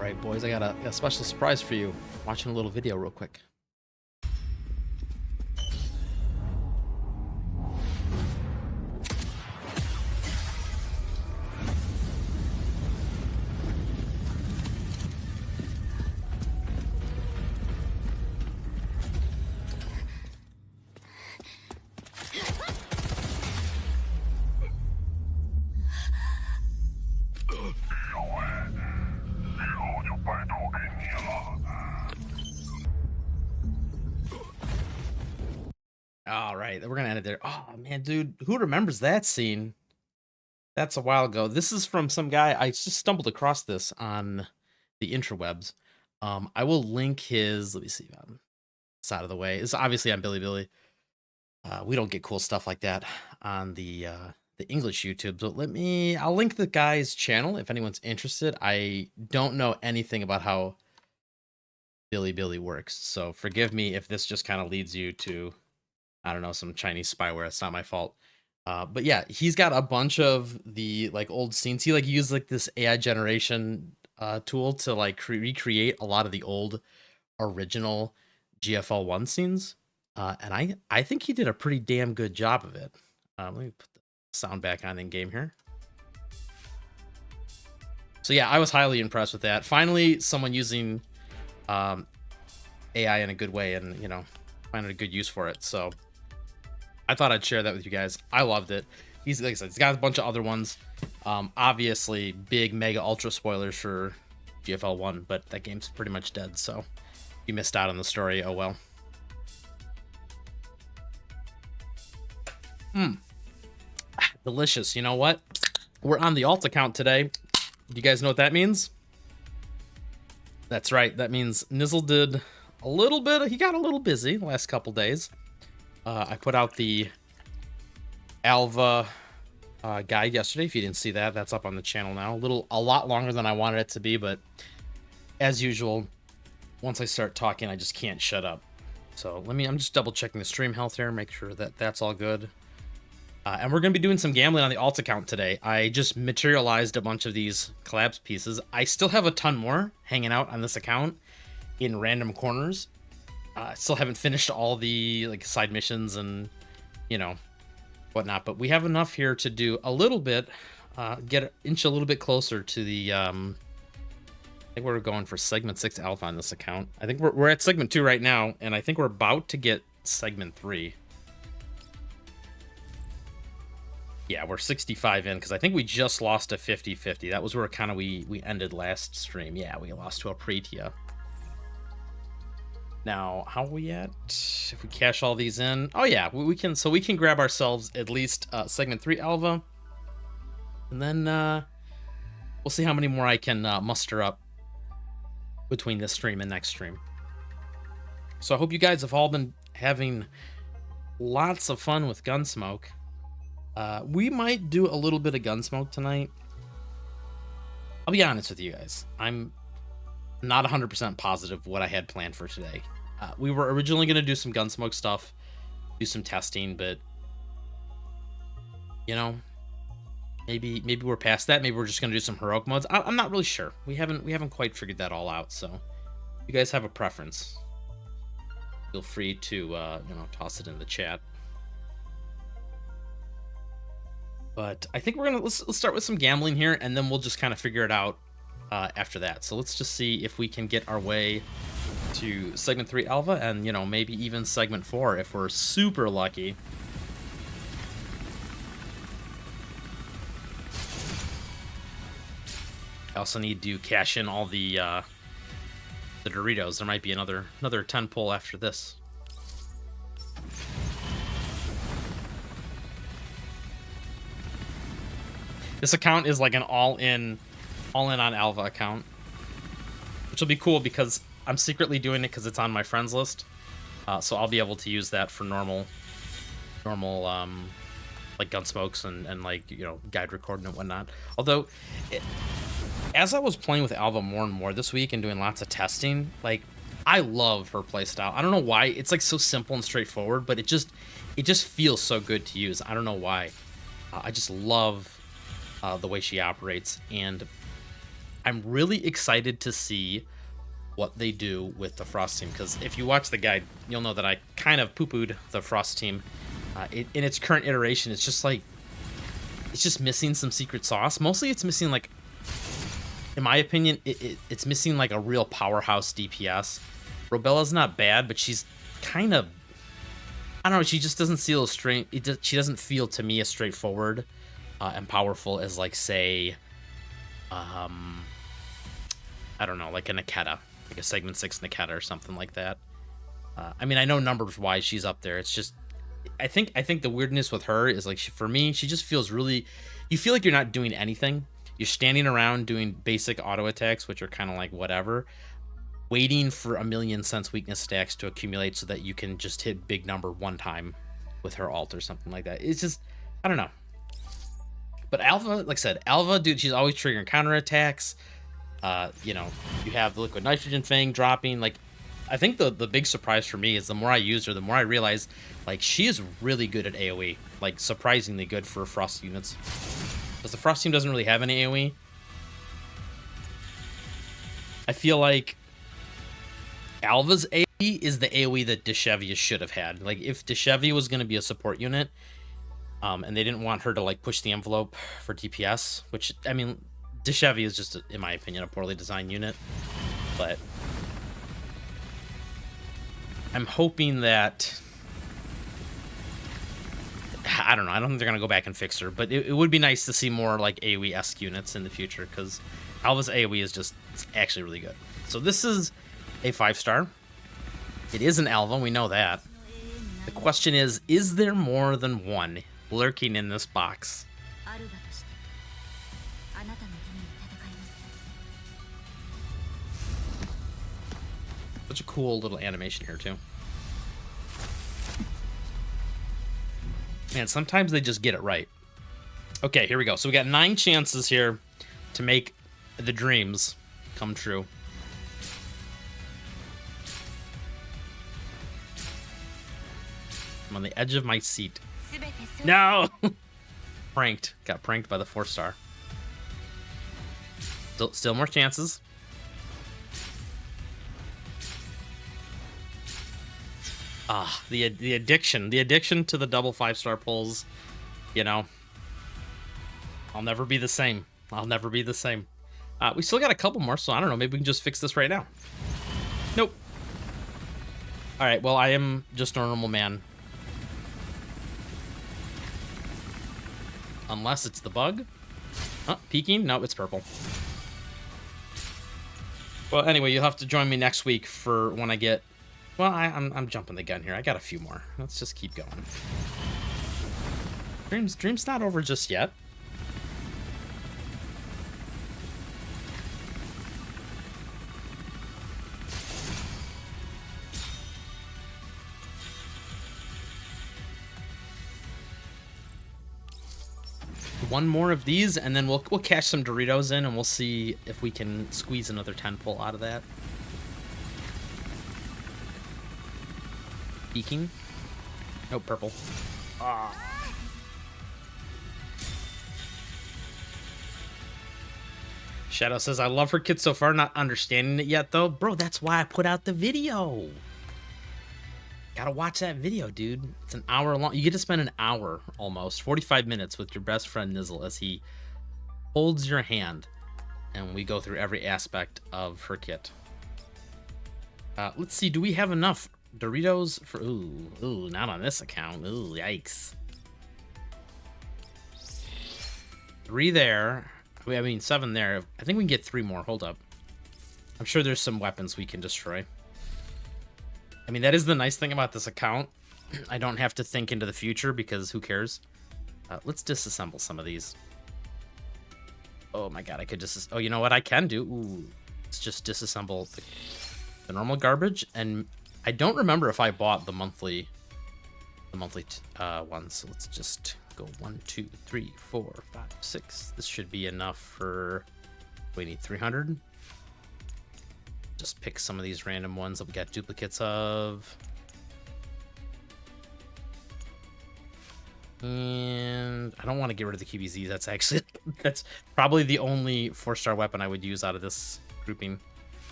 right, boys, I got a special surprise for you. Watching a little video real quick. All right, we're gonna end it there. Oh man, dude, who remembers that scene? That's a while ago. This is from some guy. I just stumbled across this on the interwebs. I will link his. Let me see. It's out of the way. It's obviously on Billy. We don't get cool stuff like that on the English YouTube. But I'll link the guy's channel if anyone's interested. I don't know anything about how Billy works, so forgive me if this just kind of leads you to, I don't know, some Chinese spyware. It's not my fault. But yeah, he's got a bunch of the like old scenes. He like used like this AI generation tool to like recreate a lot of the old original GFL1 scenes. And I think he did a pretty damn good job of it. Let me put the sound back on in game here. So yeah, I was highly impressed with that. Finally, someone using AI in a good way and, you know, finding a good use for it. So I thought I'd share that with you guys. I loved it. He's, like I said, he's got a bunch of other ones. Obviously, big, mega, ultra spoilers for GFL1, but that game's pretty much dead, so you missed out on the story. Oh well. Delicious. You know what? We're on the alt account today. Do you guys know what that means? That's right. That means Nizzle did a little bit. He got a little busy the last couple days. I put out the Alva guide yesterday. If you didn't see that, that's up on the channel now. A lot longer than I wanted it to be, but as usual, once I start talking, I just can't shut up. So I'm just double checking the stream health here, make sure that that's all good. And we're going to be doing some gambling on the alt account today. I just materialized a bunch of these collapse pieces. I still have a ton more hanging out on this account in random corners. I still haven't finished all the like side missions and, you know, whatnot, but we have enough here to do a little bit, inch a little bit closer to the, I think we're going for segment 6 alpha on this account. I think we're at segment 2 right now, and I think we're about to get segment 3. Yeah, we're 65 in, because I think we just lost a 50-50. That was where kind of we ended last stream. Yeah, we lost to a Pretia. Now, how are we at? If we cash all these in, oh yeah, we can. So we can grab ourselves at least segment 3 alpha, and then we'll see how many more I can muster up between this stream and next stream. So I hope you guys have all been having lots of fun with Gunsmoke. We might do a little bit of Gunsmoke tonight. I'll be honest with you guys. I'm not 100% positive what I had planned for today. We were originally going to do some Gunsmoke stuff, do some testing, but you know, maybe we're past that. Maybe we're just going to do some heroic modes. I'm not really sure. We haven't quite figured that all out. So, if you guys have a preference, feel free to you know, toss it in the chat. But I think let's start with some gambling here, and then we'll just kind of figure it out after that. So let's just see if we can get our way to segment 3 alpha, and you know, maybe even segment 4 if we're super lucky. I also need to cash in all the Doritos. There might be another 10 pull after this. This account is like an all-in on Alva account, which will be cool because I'm secretly doing it because it's on my friends list. So I'll be able to use that for normal like Gunsmokes and like, you know, guide recording and whatnot. Although, as I was playing with Alva more and more this week and doing lots of testing, like, I love her playstyle. I don't know why. It's like so simple and straightforward, but it just feels so good to use. I don't know why. I just love the way she operates, and I'm really excited to see what they do with the Frost team, because if you watch the guide, you'll know that I kind of poo-pooed the Frost team. In its current iteration, it's just like, it's just missing some secret sauce. Mostly it's missing, like, in my opinion, it's missing like a real powerhouse DPS. Robella's not bad, but she's kind of, I don't know, she just doesn't feel straight. She doesn't feel to me as straightforward and powerful as, like, say, I don't know, like a Niketa, like a segment 6 Niketa or something like that. I mean, I know numbers wise she's up there. It's just, I think the weirdness with her is, like, for me, she just feels really, you feel like you're not doing anything. You're standing around doing basic auto attacks, which are kind of like whatever, waiting for a million sense weakness stacks to accumulate so that you can just hit big number one time with her ult or something like that. It's just, I don't know. But Alva, like I said, Alva, dude, she's always triggering counterattacks. You know, you have the liquid nitrogen thing dropping. Like, I think the big surprise for me is the more I use her, the more I realize, like, she is really good at AoE. Like, surprisingly good for Frost units. Because the Frost team doesn't really have any AoE. I feel like Alva's AoE is the AoE that Deshevia should have had. Like, if Deshevia was going to be a support unit, and they didn't want her to, like, push the envelope for DPS, which, I mean, Deshevia is just, in my opinion, a poorly designed unit. But I'm hoping that, I don't know, I don't think they're going to go back and fix her, but it would be nice to see more, like, AoE-esque units in the future, because Alva's AoE is just, it's actually really good. So this is a 5-star. It is an Alva, we know that. The question is there more than one lurking in this box? Such a cool little animation here, too. Man, sometimes they just get it right. Okay, here we go. So we got 9 chances here to make the dreams come true. I'm on the edge of my seat. No! Pranked. Got pranked by the 4-star. Still more chances. Ah, the addiction to the double 5-star pulls, you know. I'll never be the same. I'll never be the same. We still got a couple more, so I don't know. Maybe we can just fix this right now. Nope. All right, well, I am just a normal man. Unless it's the bug. Oh, peeking? No, it's purple. Well, anyway, you'll have to join me next week for when I get... Well, I'm jumping the gun here. I got a few more. Let's just keep going. Dream's not over just yet. One more of these, and then we'll cash some Doritos in, and we'll see if we can squeeze another 10 pull out of that. Peeking. Nope, purple. Ah. Shadow says, I love her kit so far, not understanding it yet, though. Bro, that's why I put out the video. Gotta watch that video, dude. It's an hour long. You get to spend an hour, almost, 45 minutes with your best friend Nizzle as he holds your hand, and we go through every aspect of her kit. Let's see, do we have enough Doritos for... Ooh, not on this account. Ooh, yikes. 3 there. I mean, 7 there. I think we can get 3 more. Hold up. I'm sure there's some weapons we can destroy. I mean, that is the nice thing about this account. I don't have to think into the future because who cares? Let's disassemble some of these. Oh my god, I could just... Oh, you know what I can do? Ooh, let's just disassemble the normal garbage. And I don't remember if I bought the monthly ones. So let's just go 1, 2, 3, 4, 5, 6. This should be enough for... We need 300. Just pick some of these random ones that we got duplicates of. And I don't want to get rid of the QBZ. That's actually, that's probably the only 4-star weapon I would use out of this grouping.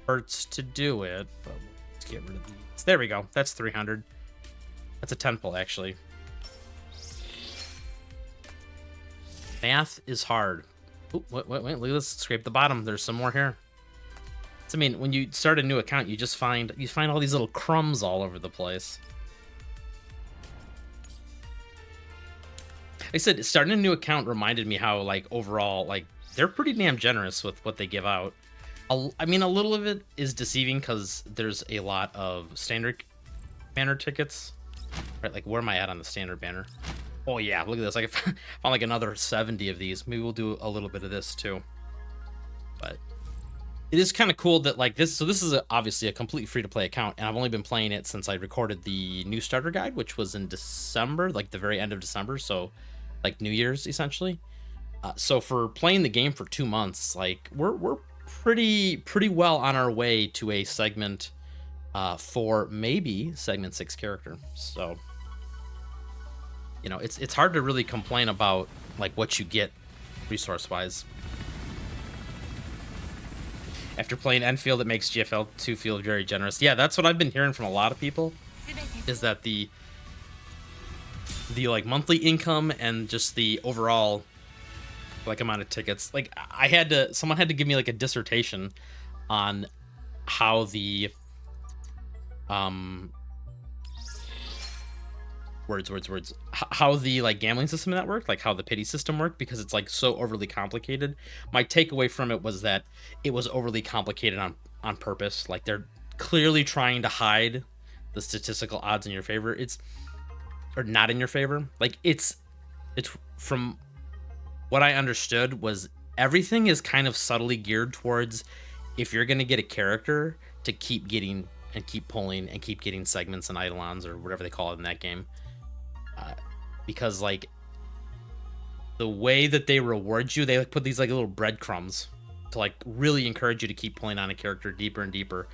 Hurts to do it, but let's get rid of these. There we go. That's 300. That's a 10 pull, actually. Math is hard. Oh, wait, look at this. Scrape the bottom. There's some more here. So, I mean, when you start a new account, you just find all these little crumbs all over the place. Like I said, starting a new account reminded me how, like, overall, like, they're pretty damn generous with what they give out. I mean, a little of it is deceiving because there's a lot of standard banner tickets. Right, like, where am I at on the standard banner? Oh, yeah, look at this. Like, I found like another 70 of these. Maybe we'll do a little bit of this, too. But it is kind of cool that, like, this... So this is obviously a completely free-to-play account, and I've only been playing it since I recorded the new starter guide, which was in December, like, the very end of December, so, like, New Year's, essentially. So for playing the game for 2 months, like, we're pretty well on our way to a segment for maybe segment 6 character. So, you know, it's hard to really complain about, like, what you get resource wise. After playing Enfield, it makes GFL2 feel very generous. Yeah, that's what I've been hearing from a lot of people, is that the like monthly income and just the overall, like, amount of tickets. Like, someone had to give me, like, a dissertation on how the how the, like, gambling system in that worked, like how the pity system worked, because it's, like, so overly complicated. My takeaway from it was that it was overly complicated on purpose. Like, they're clearly trying to hide the statistical odds in your favor. Or not in your favor. Like, it's from what I understood was everything is kind of subtly geared towards, if you're going to get a character, to keep getting and keep pulling and keep getting segments and eidolons or whatever they call it in that game. Because, like, the way that they reward you, they, like, put these, like, little breadcrumbs to, like, really encourage you to keep pulling on a character deeper and deeper.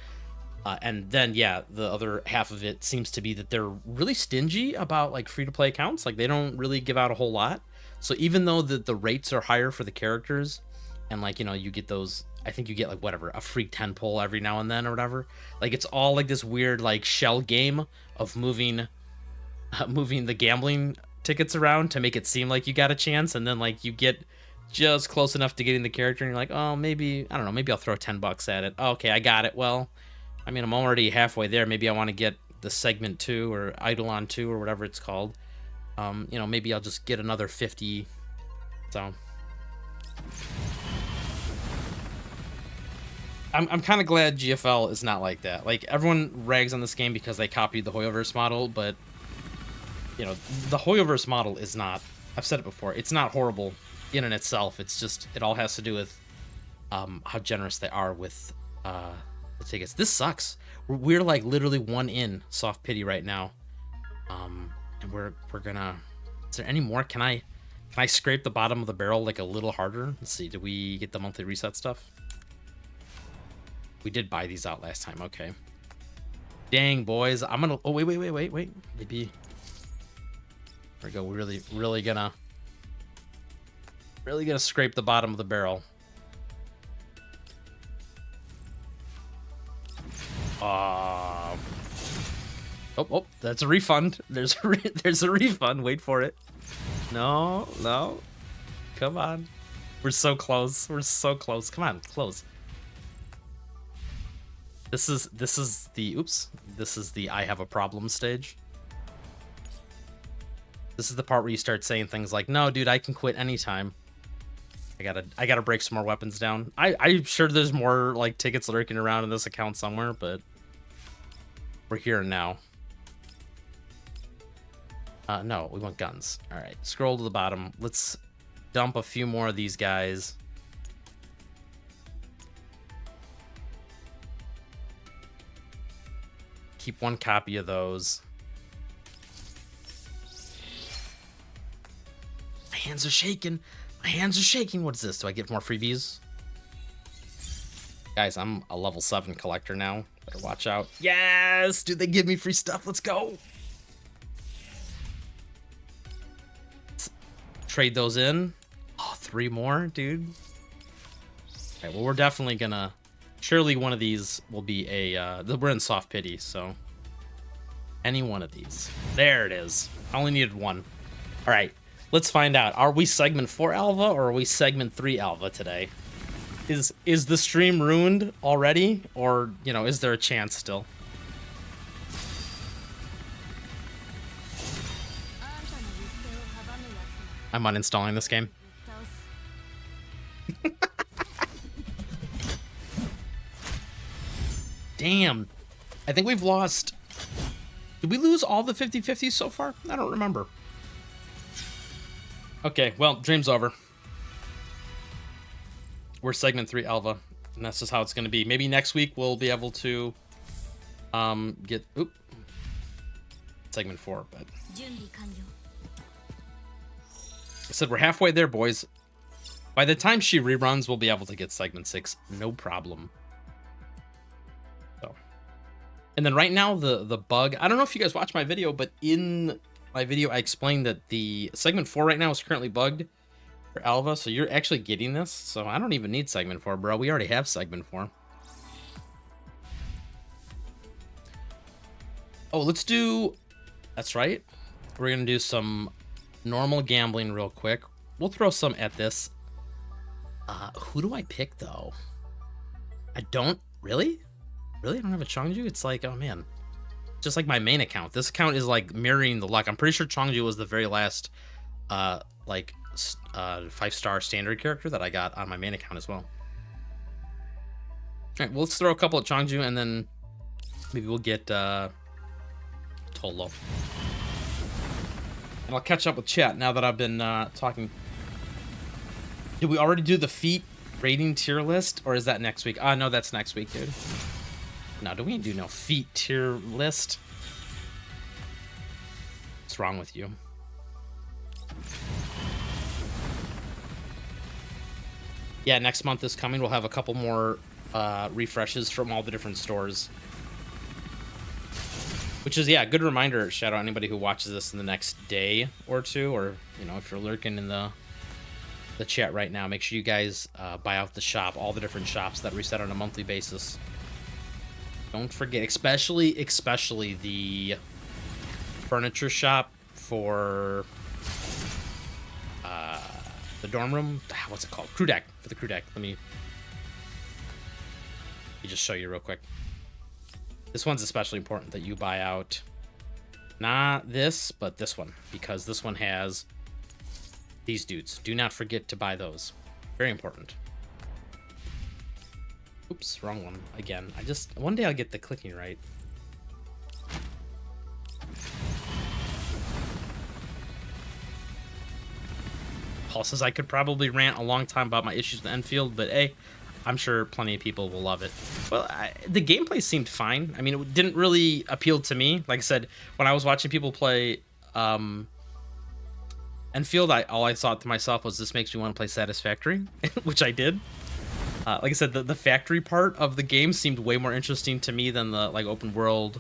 And then, yeah, the other half of it seems to be that they're really stingy about, like, free-to-play accounts. Like, they don't really give out a whole lot. So even though the rates are higher for the characters, and, like, you know, you get those, I think you get, like, whatever, a free 10 pull every now and then or whatever. Like, it's all, like, this weird, like, shell game of moving the gambling tickets around to make it seem like you got a chance, and then, like, you get just close enough to getting the character, and you're like, oh, maybe, I don't know, maybe I'll throw $10 at it. Oh, okay, I got it. Well, I mean, I'm already halfway there. Maybe I want to get the segment 2 or eidolon 2 or whatever it's called. You know, maybe I'll just get another 50. So I'm kind of glad GFL is not like that. Like, everyone rags on this game because they copied the Hoyoverse model, but, you know, the Hoyoverse model is not, I've said it before, it's not horrible in and itself. It's just, it all has to do with how generous they are with the tickets. This sucks. We're like literally 1 in soft pity right now. And we're gonna, is there any more? Can I scrape the bottom of the barrel, like, a little harder? Let's see, did we get the monthly reset stuff? We did buy these out last time. Okay. Dang, boys. I'm gonna... Oh, wait. Maybe... There we go. We're really gonna scrape the bottom of the barrel. Oh, that's a refund. There's a refund. Wait for it. No. Come on. We're so close. Come on, close. This is the I have a problem stage. This is the part where you start saying things like, no, dude, I can quit anytime. I gotta break some more weapons down. I'm sure there's more, like, tickets lurking around in this account somewhere, but we're here and now. No, we want guns. All right, scroll to the bottom. Let's dump a few more of these guys. Keep 1 copy of those. My hands are shaking. What is this? Do I get more freebies? Guys, I'm a level 7 collector now. Better watch out. Yes! Dude, they give me free stuff. Let's go. Let's trade those in. Oh, 3 more, dude. Okay, well, we're definitely gonna... Surely one of these will be a... we're in soft pity, so... Any one of these. There it is. I only needed 1. All right, let's find out. Are we segment 4 Alva or are we segment 3 Alva today? Is the stream ruined already, or, you know, is there a chance still? I'm uninstalling this game. Damn. I think we've lost... Did we lose all the 50-50s so far? I don't remember. Okay, well, dream's over. We're segment 3 Alva, and that's just how it's going to be. Maybe next week we'll be able to get segment 4, but I said we're halfway there, boys. By the time she reruns, we'll be able to get segment 6, no problem. So, and then right now the bug. I don't know if you guys watched my video, but in my video I explained that the segment 4 right now is currently bugged for Alva, so you're actually getting this. So I don't even need segment 4, bro. We already have segment 4. Oh, let's do... That's right. We're going to do some normal gambling real quick. We'll throw some at this. Who do I pick, though? I don't... Really? Really? I don't have a Chongju? It's like, oh, man. Just like my main account. This account is, like, mirroring the luck. I'm pretty sure Chongju was the very last, like... 5-star standard character that I got on my main account as well. All right, well, let's throw a couple at Chongju, and then maybe we'll get Tolo. And I'll catch up with chat now that I've been talking. Did we already do the feat rating tier list, or is that next week? No, that's next week, dude. No, do we do no feat tier list? What's wrong with you? Yeah, next month is coming. We'll have a couple more refreshes from all the different stores. Which is, yeah, good reminder, shout out anybody who watches this in the next day or two, or, you know, if you're lurking in the chat right now, make sure you guys buy out the shop, all the different shops that reset on a monthly basis. Don't forget, especially the furniture shop for... the dorm room, what's it called? Crew deck, for the crew deck. Let me just show you real quick. This one's especially important that you buy out, not this, but this one, because this one has these dudes. Do not forget to buy those. Very important. Oops, wrong one again. One day I'll get the clicking right. Paul says I could probably rant a long time about my issues with Enfield, but hey, I'm sure plenty of people will love it. Well, the gameplay seemed fine. I mean, it didn't really appeal to me. Like I said, when I was watching people play Enfield, all I thought to myself was, this makes me want to play Satisfactory, which I did. Like I said, the factory part of the game seemed way more interesting to me than the like open world,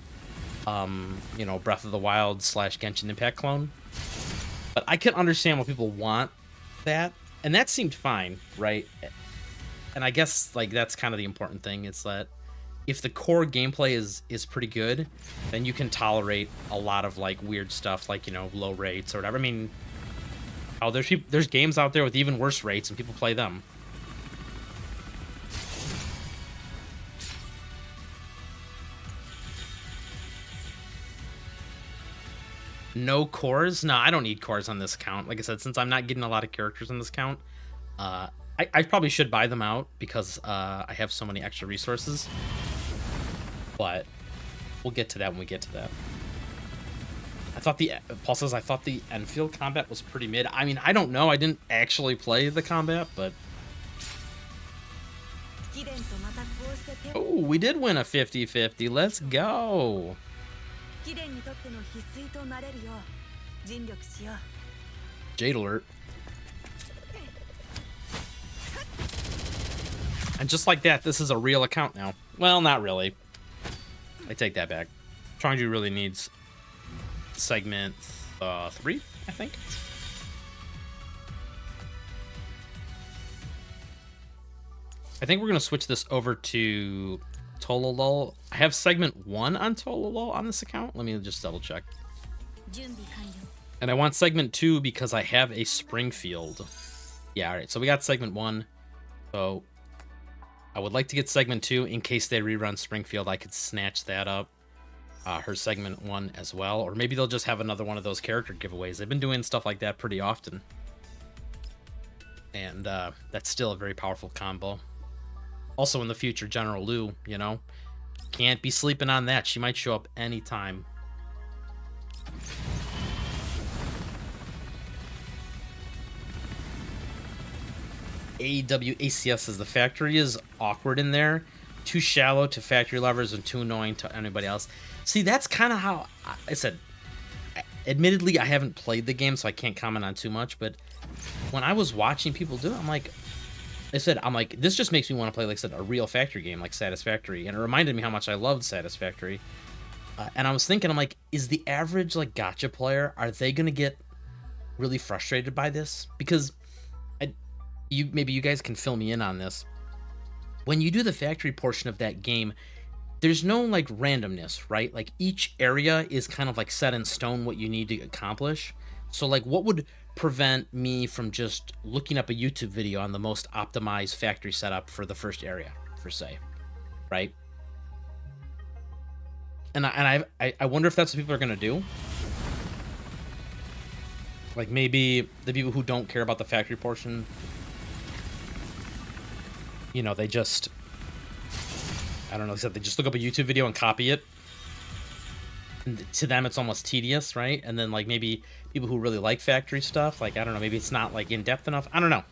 you know, Breath of the Wild / Genshin Impact clone. But I can understand what people want that, and that seemed fine, right? And I guess like that's kind of the important thing. It's that if the core gameplay is pretty good, then you can tolerate a lot of like weird stuff, like, you know, low rates or whatever. I mean, there's games out there with even worse rates, and people play them. No cores? No, I don't need cores on this account. Like I said, since I'm not getting a lot of characters on this account, I probably should buy them out because I have so many extra resources. But we'll get to that when we get to that. Paul says I thought the Enfield combat was pretty mid. I mean, I don't know. I didn't actually play the combat, but... Oh, we did win a 50-50. Let's go. Jade alert. And just like that, this is a real account now. Well, not really. I take that back. Chongju really needs segment 3, I think. I think we're going to switch this over to Tololol. I have segment 1 on Tololol on this account. Let me just double check. And I want segment 2 because I have a Springfield. Yeah, all right. So we got segment 1. So I would like to get segment 2 in case they rerun Springfield. I could snatch that up. Her segment 1 as well. Or maybe they'll just have another one of those character giveaways. They've been doing stuff like that pretty often. And that's still a very powerful combo. Also in the future, General Lu, you know, can't be sleeping on that. She might show up anytime. AWACS says the factory is awkward in there. Too shallow to factory lovers and too annoying to anybody else. See, that's kind of how I said. Admittedly, I haven't played the game, so I can't comment on too much. But when I was watching people do it, I'm like, this just makes me want to play, like I said, a real factory game like Satisfactory. And it reminded me how much I loved Satisfactory. And I was thinking, I'm like, is the average like gacha player, are they gonna get really frustrated by this? Because maybe you guys can fill me in on this. When you do the factory portion of that game, there's no like randomness, right? Like each area is kind of like set in stone what you need to accomplish. So like what would prevent me from just looking up a YouTube video on the most optimized factory setup for the first area, per se, right? And I wonder if that's what people are gonna do. Like maybe the people who don't care about the factory portion, you know, they just, I don't know, they just look up a YouTube video and copy it. And to them, it's almost tedious, right? And then, like, maybe people who really like factory stuff, like, I don't know, maybe it's not, like, in-depth enough. I don't know.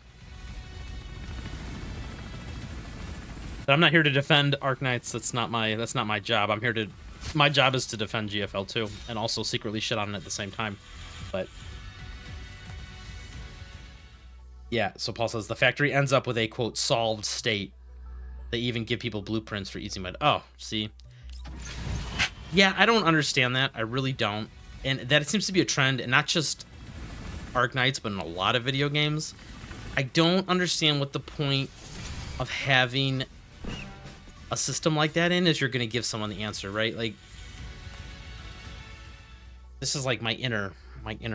But I'm not here to defend Arknights. That's not my job. I'm here to, my job is to defend GFL2 and also secretly shit on it at the same time. But yeah, so Paul says the factory ends up with a, quote, solved state. They even give people blueprints for easy mode. Oh, see? Yeah, I don't understand that. I really don't. And that seems to be a trend, and not just Arknights, but in a lot of video games. I don't understand what the point of having a system like that in is. You're going to give someone the answer, right? Like, this is like my inner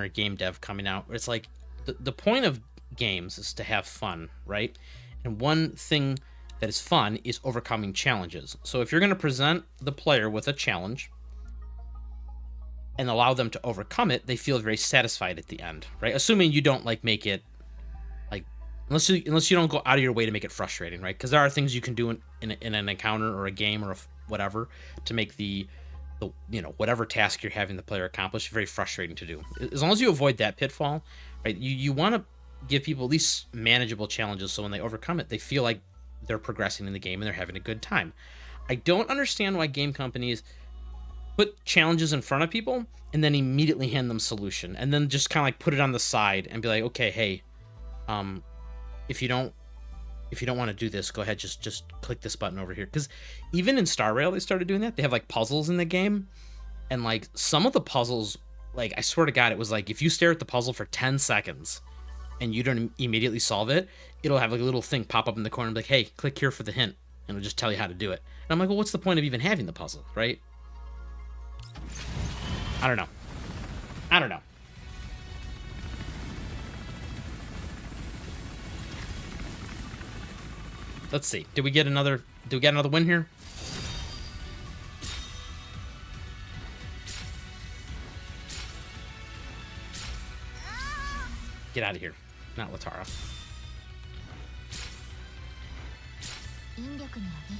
game dev coming out. It's like, the point of games is to have fun, right? And one thing that is fun is overcoming challenges. So if you're going to present the player with a challenge and allow them to overcome it, they feel very satisfied at the end, right? Assuming you don't like make it like, unless you don't go out of your way to make it frustrating, right? Because there are things you can do in an encounter or a game or whatever to make the you know, whatever task you're having the player accomplish very frustrating to do. As long as you avoid that pitfall, right? You want to give people at least manageable challenges, so when they overcome it, they feel like they're progressing in the game and they're having a good time. I don't understand why game companies put challenges in front of people and then immediately hand them solution, and then just kind of like put it on the side and be like, okay, hey, if you don't want to do this, go ahead, just click this button over here. Because even in Star Rail, they started doing that. They have like puzzles in the game, and like some of the puzzles, like I swear to God, it was like if you stare at the puzzle for 10 seconds and you don't immediately solve it, it'll have like a little thing pop up in the corner and be like, hey, click here for the hint, and it'll just tell you how to do it. And I'm like, well, what's the point of even having the puzzle, right? I don't know. Let's see. Do we get another win here? Get out of here. Not Latara.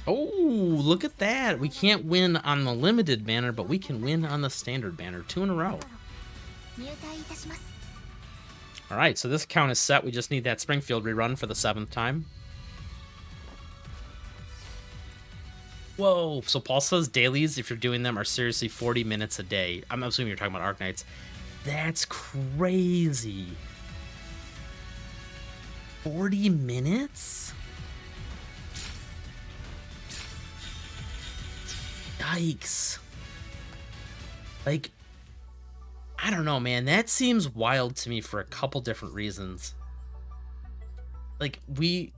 Oh, look at that. We can't win on the limited banner, but we can win on the standard banner. 2 in a row. All right, so this count is set. We just need that Springfield rerun for the 7th time. Whoa, so Paul says dailies, if you're doing them, are seriously 40 minutes a day. I'm assuming you're talking about Arknights. That's crazy. 40 minutes? Yikes. Like, I don't know, man. That seems wild to me for a couple different reasons. Like, we're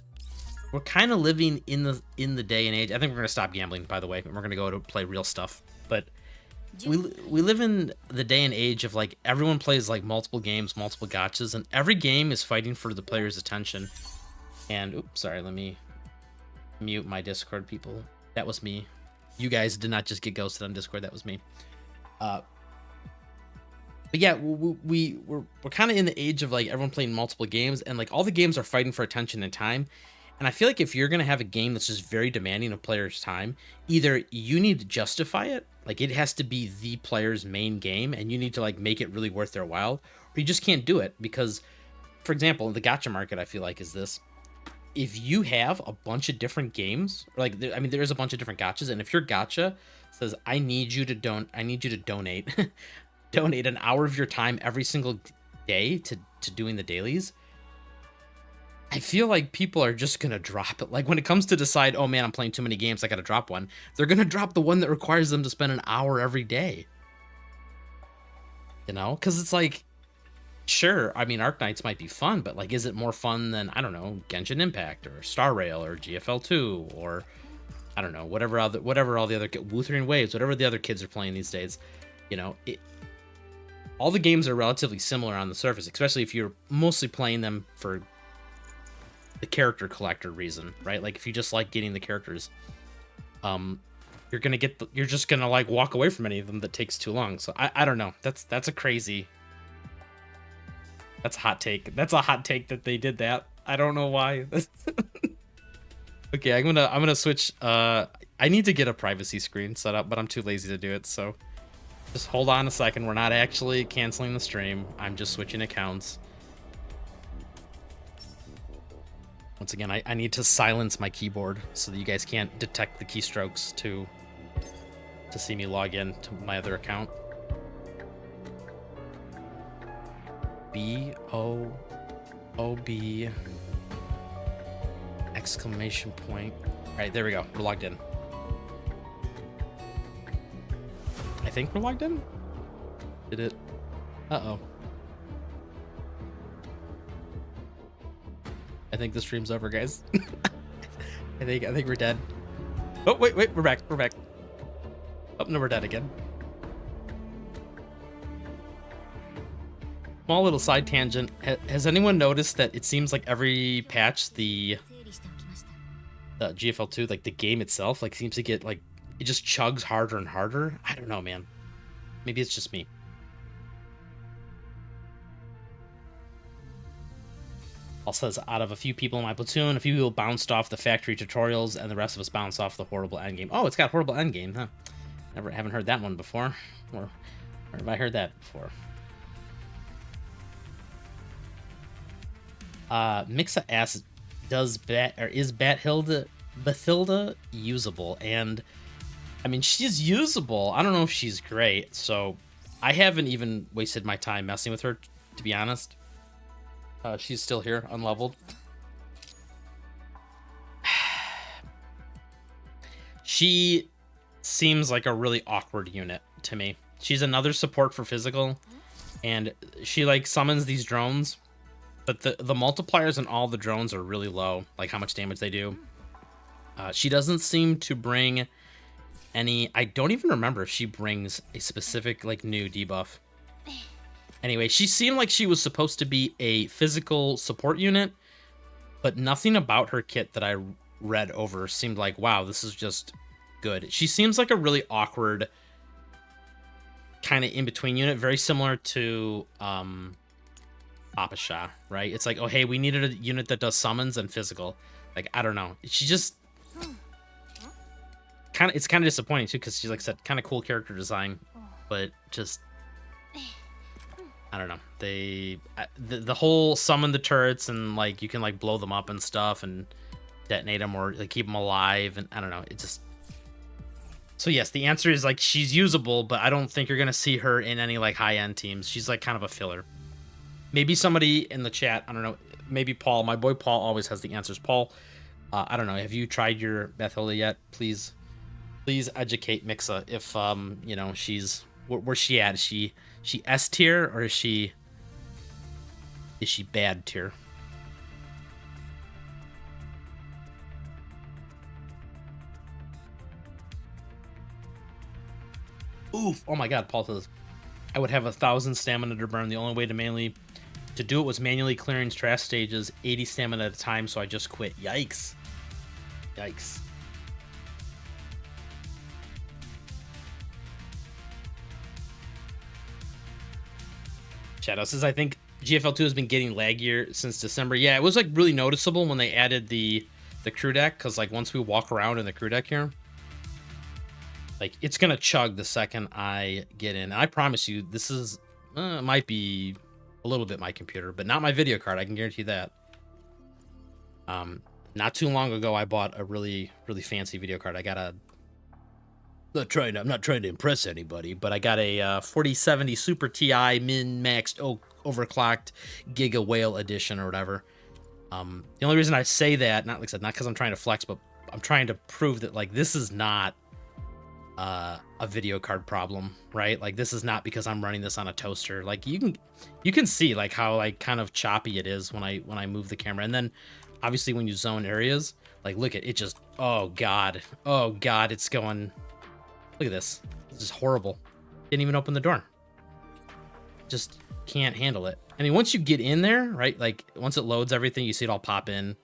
kind of living in the day and age. I think we're gonna stop gambling, by the way, and we're gonna go to play real stuff. But we live in the day and age of like everyone plays like multiple games, multiple gotchas, and every game is fighting for the player's attention. And oops, sorry, let me mute my Discord people. That was me. You guys did not just get ghosted on Discord. That was me. But yeah, we're kind of in the age of like everyone playing multiple games, and like all the games are fighting for attention and time. And I feel like if you're gonna have a game that's just very demanding of players' time, either you need to justify it, like it has to be the player's main game, and you need to like make it really worth their while, or you just can't do it because, for example, the gacha market, I feel like is this. If you have a bunch of different games, like I mean, there is a bunch of different gachas, and if your gacha says I need you to donate donate an hour of your time every single day to doing the dailies, I feel like people are just gonna drop it. Like when it comes to decide, oh man, I'm playing too many games, I gotta drop one. They're gonna drop the one that requires them to spend an hour every day. You know, because it's like, sure, I mean, Arknights might be fun, but like, is it more fun than, I don't know, Genshin Impact or Star Rail or GFL2 or I don't know, whatever all the other Wuthering Waves, whatever the other kids are playing these days. You know, all the games are relatively similar on the surface, especially if you're mostly playing them for the character collector reason, right? Like if you just like getting the characters, you're just gonna like walk away from any of them that takes too long. So I don't know. That's a hot take. That's a hot take that they did that. I don't know why. Okay, I'm gonna switch. I need to get a privacy screen set up, but I'm too lazy to do it. So just hold on a second. We're not actually canceling the stream. I'm just switching accounts. Once again, I need to silence my keyboard so that you guys can't detect the keystrokes to see me log in to my other account. B-O-O-B exclamation point. All right, there we go. We're logged in. I think we're logged in. Did it? Uh-oh. I think the stream's over, guys. I think we're dead. Oh, wait, we're back. Oh, no, we're dead again. Small little side tangent. Has anyone noticed that it seems like every patch, the GFL2, like the game itself, like seems to get like, it just chugs harder and harder? I don't know, man. Maybe it's just me. Says out of a few people in my platoon, a few people bounced off the factory tutorials, and the rest of us bounced off the horrible endgame. Oh, it's got horrible endgame, huh? Haven't heard that one before, or have I heard that before? Mixa asks, is Bathilda usable? And I mean, she's usable. I don't know if she's great, so I haven't even wasted my time messing with her, to be honest. She's still here, unleveled. She seems like a really awkward unit to me. She's another support for physical, and she like summons these drones, but the multipliers on all the drones are really low, like how much damage they do. She doesn't seem to bring any. I don't even remember if she brings a specific like new debuff. Anyway, she seemed like she was supposed to be a physical support unit, but nothing about her kit that I read over seemed like, wow, this is just good. She seems like a really awkward kind of in-between unit, very similar to Apasha, right? It's like, oh, hey, we needed a unit that does summons and physical. Like, I don't know. She just it's kind of disappointing too, because she's, like I said, kind of cool character design, but just I don't know. The whole summon the turrets and like you can like blow them up and stuff and detonate them or like keep them alive, and I don't know. It just so yes, the answer is like she's usable, but I don't think you're gonna see her in any like high end teams. She's like kind of a filler. Maybe somebody in the chat, I don't know. Maybe Paul, my boy Paul always has the answers. Paul, I don't know. Have you tried your Bathilda yet? Please Please educate Mixa if you know, she's where's she at? Is she S tier or is she bad tier? Oof! Oh my God, Paul says I would have 1,000 stamina to burn. The only way to do it was manually clearing trash stages, 80 stamina at a time. So I just quit. Yikes! Yikes! Shadow says, I think GFL2 has been getting laggier since December. Yeah, it was like really noticeable when they added the crew deck, because like once we walk around in the crew deck here, like it's gonna chug the second I get in. I promise you, this is might be a little bit my computer, but not my video card. I can guarantee that. Not too long ago, I bought a really fancy video card. I got a I'm not trying to impress anybody, but I got a 4070 Super Ti min-maxed overclocked Giga Whale edition or whatever. The only reason I say that, not like I said, not because I'm trying to flex, but I'm trying to prove that like this is not a video card problem, right? Like this is not because I'm running this on a toaster. Like you can see like how like kind of choppy it is when I move the camera, and then obviously when you zone areas, like look at it, just oh god, it's going. Look at this. This is horrible. Didn't even open the door. Just can't handle it. I mean, once you get in there, right? Like once it loads everything, you see it all pop in.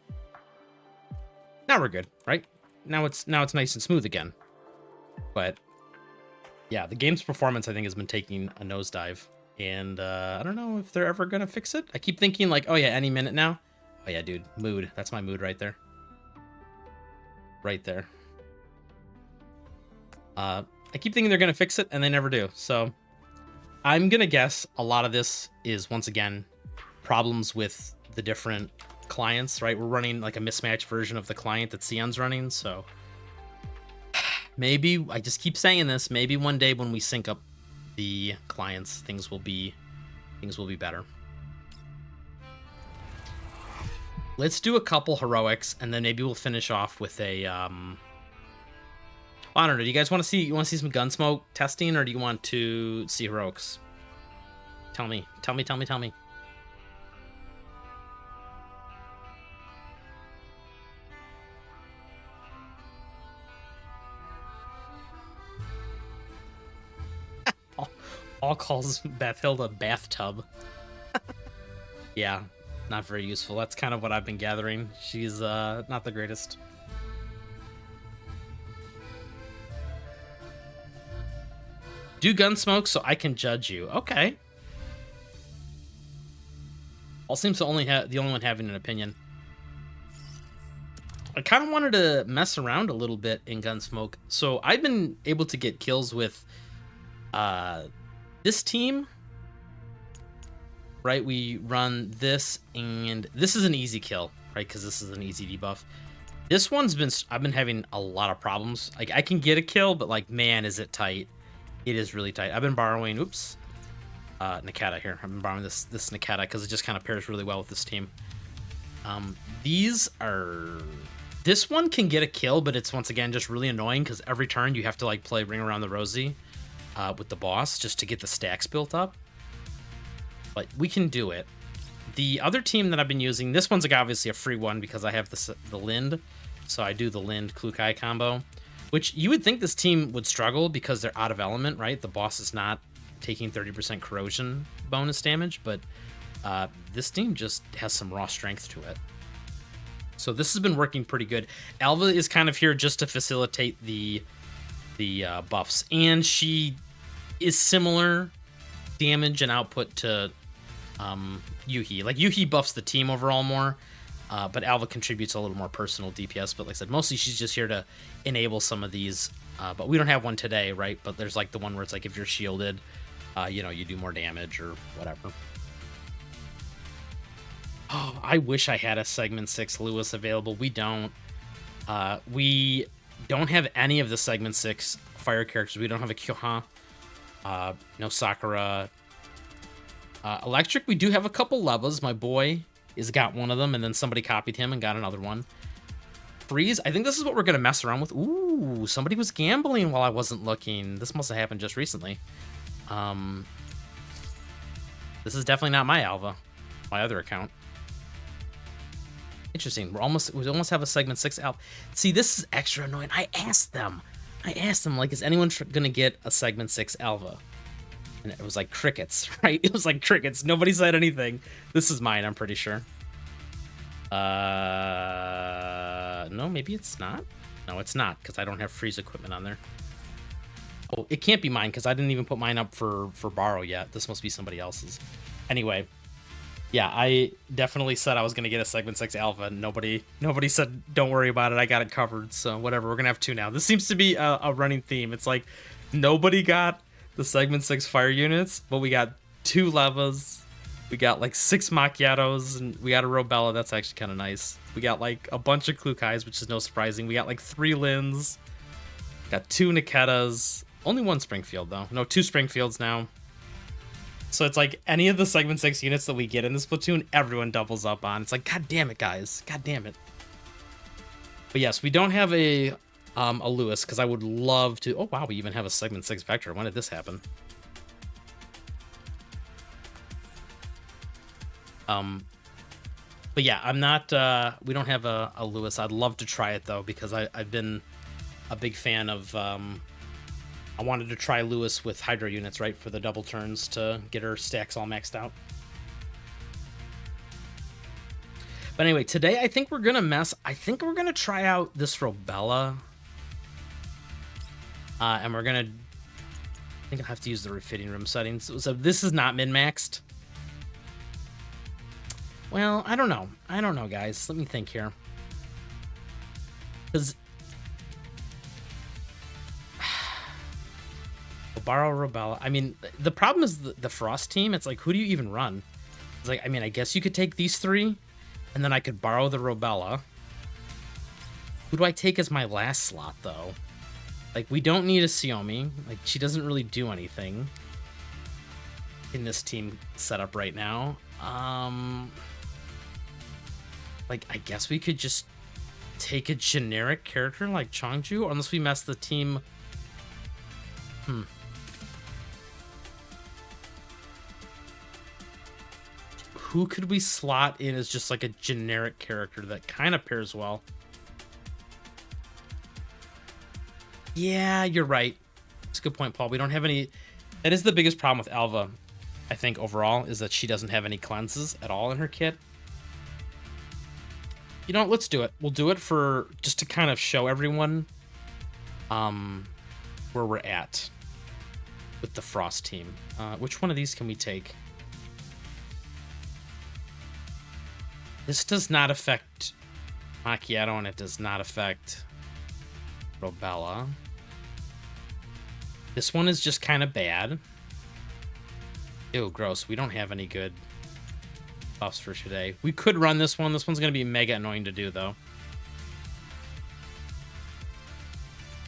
Now we're good, right? Now it's nice and smooth again. But yeah, the game's performance I think has been taking a nosedive, and I don't know if they're ever gonna fix it. I keep thinking like, oh yeah, any minute now. Oh yeah, dude, mood. That's my mood right there. Right there. I keep thinking they're going to fix it, and they never do. So I'm going to guess a lot of this is, once again, problems with the different clients, right? We're running like a mismatched version of the client that Sion's running. So maybe, I just keep saying this, maybe one day when we sync up the clients, things will be better. Let's do a couple heroics, and then maybe we'll finish off with a I don't know. Do you guys want to see some Gunsmoke testing, or do you want to see heroics? Tell me. All calls Bathilda bathtub. Yeah, not very useful. That's kind of what I've been gathering. She's not the greatest. Do Gunsmoke so I can judge you. Okay. All seems to only have the only one having an opinion. I kind of wanted to mess around a little bit in Gunsmoke. So I've been able to get kills with this team. Right, we run this, and this is an easy kill, right? Because this is an easy debuff. This one's I've been having a lot of problems. Like I can get a kill, but like, man, is it tight. It is really tight. I've been borrowing, Nakata here. I've been borrowing this Nakata because it just kind of pairs really well with this team. This one can get a kill, but it's once again just really annoying because every turn you have to like play Ring Around the Rosie with the boss just to get the stacks built up. But we can do it. The other team that I've been using, this one's like obviously a free one because I have the Lind, so I do the Lind Klukai combo. Which you would think this team would struggle because they're out of element, right? The boss is not taking 30% corrosion bonus damage, but this team just has some raw strength to it. So this has been working pretty good. Alva is kind of here just to facilitate the buffs, and she is similar damage and output to Yuhi. Like Yuhi buffs the team overall more. But Alva contributes a little more personal DPS. But like I said, mostly she's just here to enable some of these. But we don't have one today, right? But there's like the one where it's like if you're shielded, you do more damage or whatever. Oh, I wish I had a Segment 6 Lewis available. We don't. We don't have any of the Segment 6 fire characters. We don't have a Kyoha. No Sakura. Electric, we do have a couple Levas. My boy has got one of them, and then somebody copied him and got another one. freeze. I think this is what we're going to mess around with. Ooh, somebody was gambling while I wasn't looking. This must have happened just recently. This is definitely not my Alva. My other account. Interesting. We almost have a segment 6 Alva. See, this is extra annoying. I asked them, like, is anyone going to get a segment 6 Alva? And it was like crickets, right? It was like crickets. Nobody said anything. This is mine, I'm pretty sure. No, maybe it's not. No, it's not, because I don't have freeze equipment on there. Oh, it can't be mine, because I didn't even put mine up for borrow yet. This must be somebody else's. Anyway, yeah, I definitely said I was going to get a segment 6 Alpha. Nobody said, don't worry about it, I got it covered. So whatever, we're going to have 2 now. This seems to be a running theme. It's like, nobody got the segment 6 fire units, but we got 2 Levas. We got like 6 Macchiatos, and we got a Robella. That's actually kind of nice. We got like a bunch of Klukais, which is no surprising. We got like 3 Lins. Got 2 Niketas. Only 1 Springfield, though. No, 2 Springfields now. So it's like any of the segment 6 units that we get in this platoon, everyone doubles up on. It's like, god damn it, guys. God damn it. But yes, we don't have a Lewis, because I would love to... Oh, wow, we even have a segment 6 Vector. When did this happen? But yeah, I'm not, we don't have a Lewis. I'd love to try it though, because I've been a big fan of, I wanted to try Lewis with Hydro units, right? For the double turns to get her stacks all maxed out. But anyway, today I think we're going to I think we're going to try out this Robella. And we're going to, I think I'll have to use the refitting room settings. So this is not min-maxed. Well, I don't know. I don't know, guys. Let me think here. Because... borrow Robella. I mean, the problem is the Frost team. It's like, who do you even run? It's like, I mean, I guess you could take these 3, and then I could borrow the Robella. Who do I take as my last slot, though? Like, we don't need a Xiaomi. Like, she doesn't really do anything in this team setup right now. Like, I guess we could just take a generic character like Chongju, unless we mess the team. Who could we slot in as just like a generic character that kind of pairs well? Yeah, you're right. That's a good point, Paul. We don't have any... That is the biggest problem with Alva, I think, overall, is that she doesn't have any cleanses at all in her kit. You know what? Let's do it. We'll do it for... just to kind of show everyone where we're at with the Frost team. Which one of these can we take? This does not affect Macchiato, and it does not affect Robella. This one is just kind of bad. Ew, gross. We don't have any good buffs for today. We could run this one. This one's going to be mega annoying to do, though.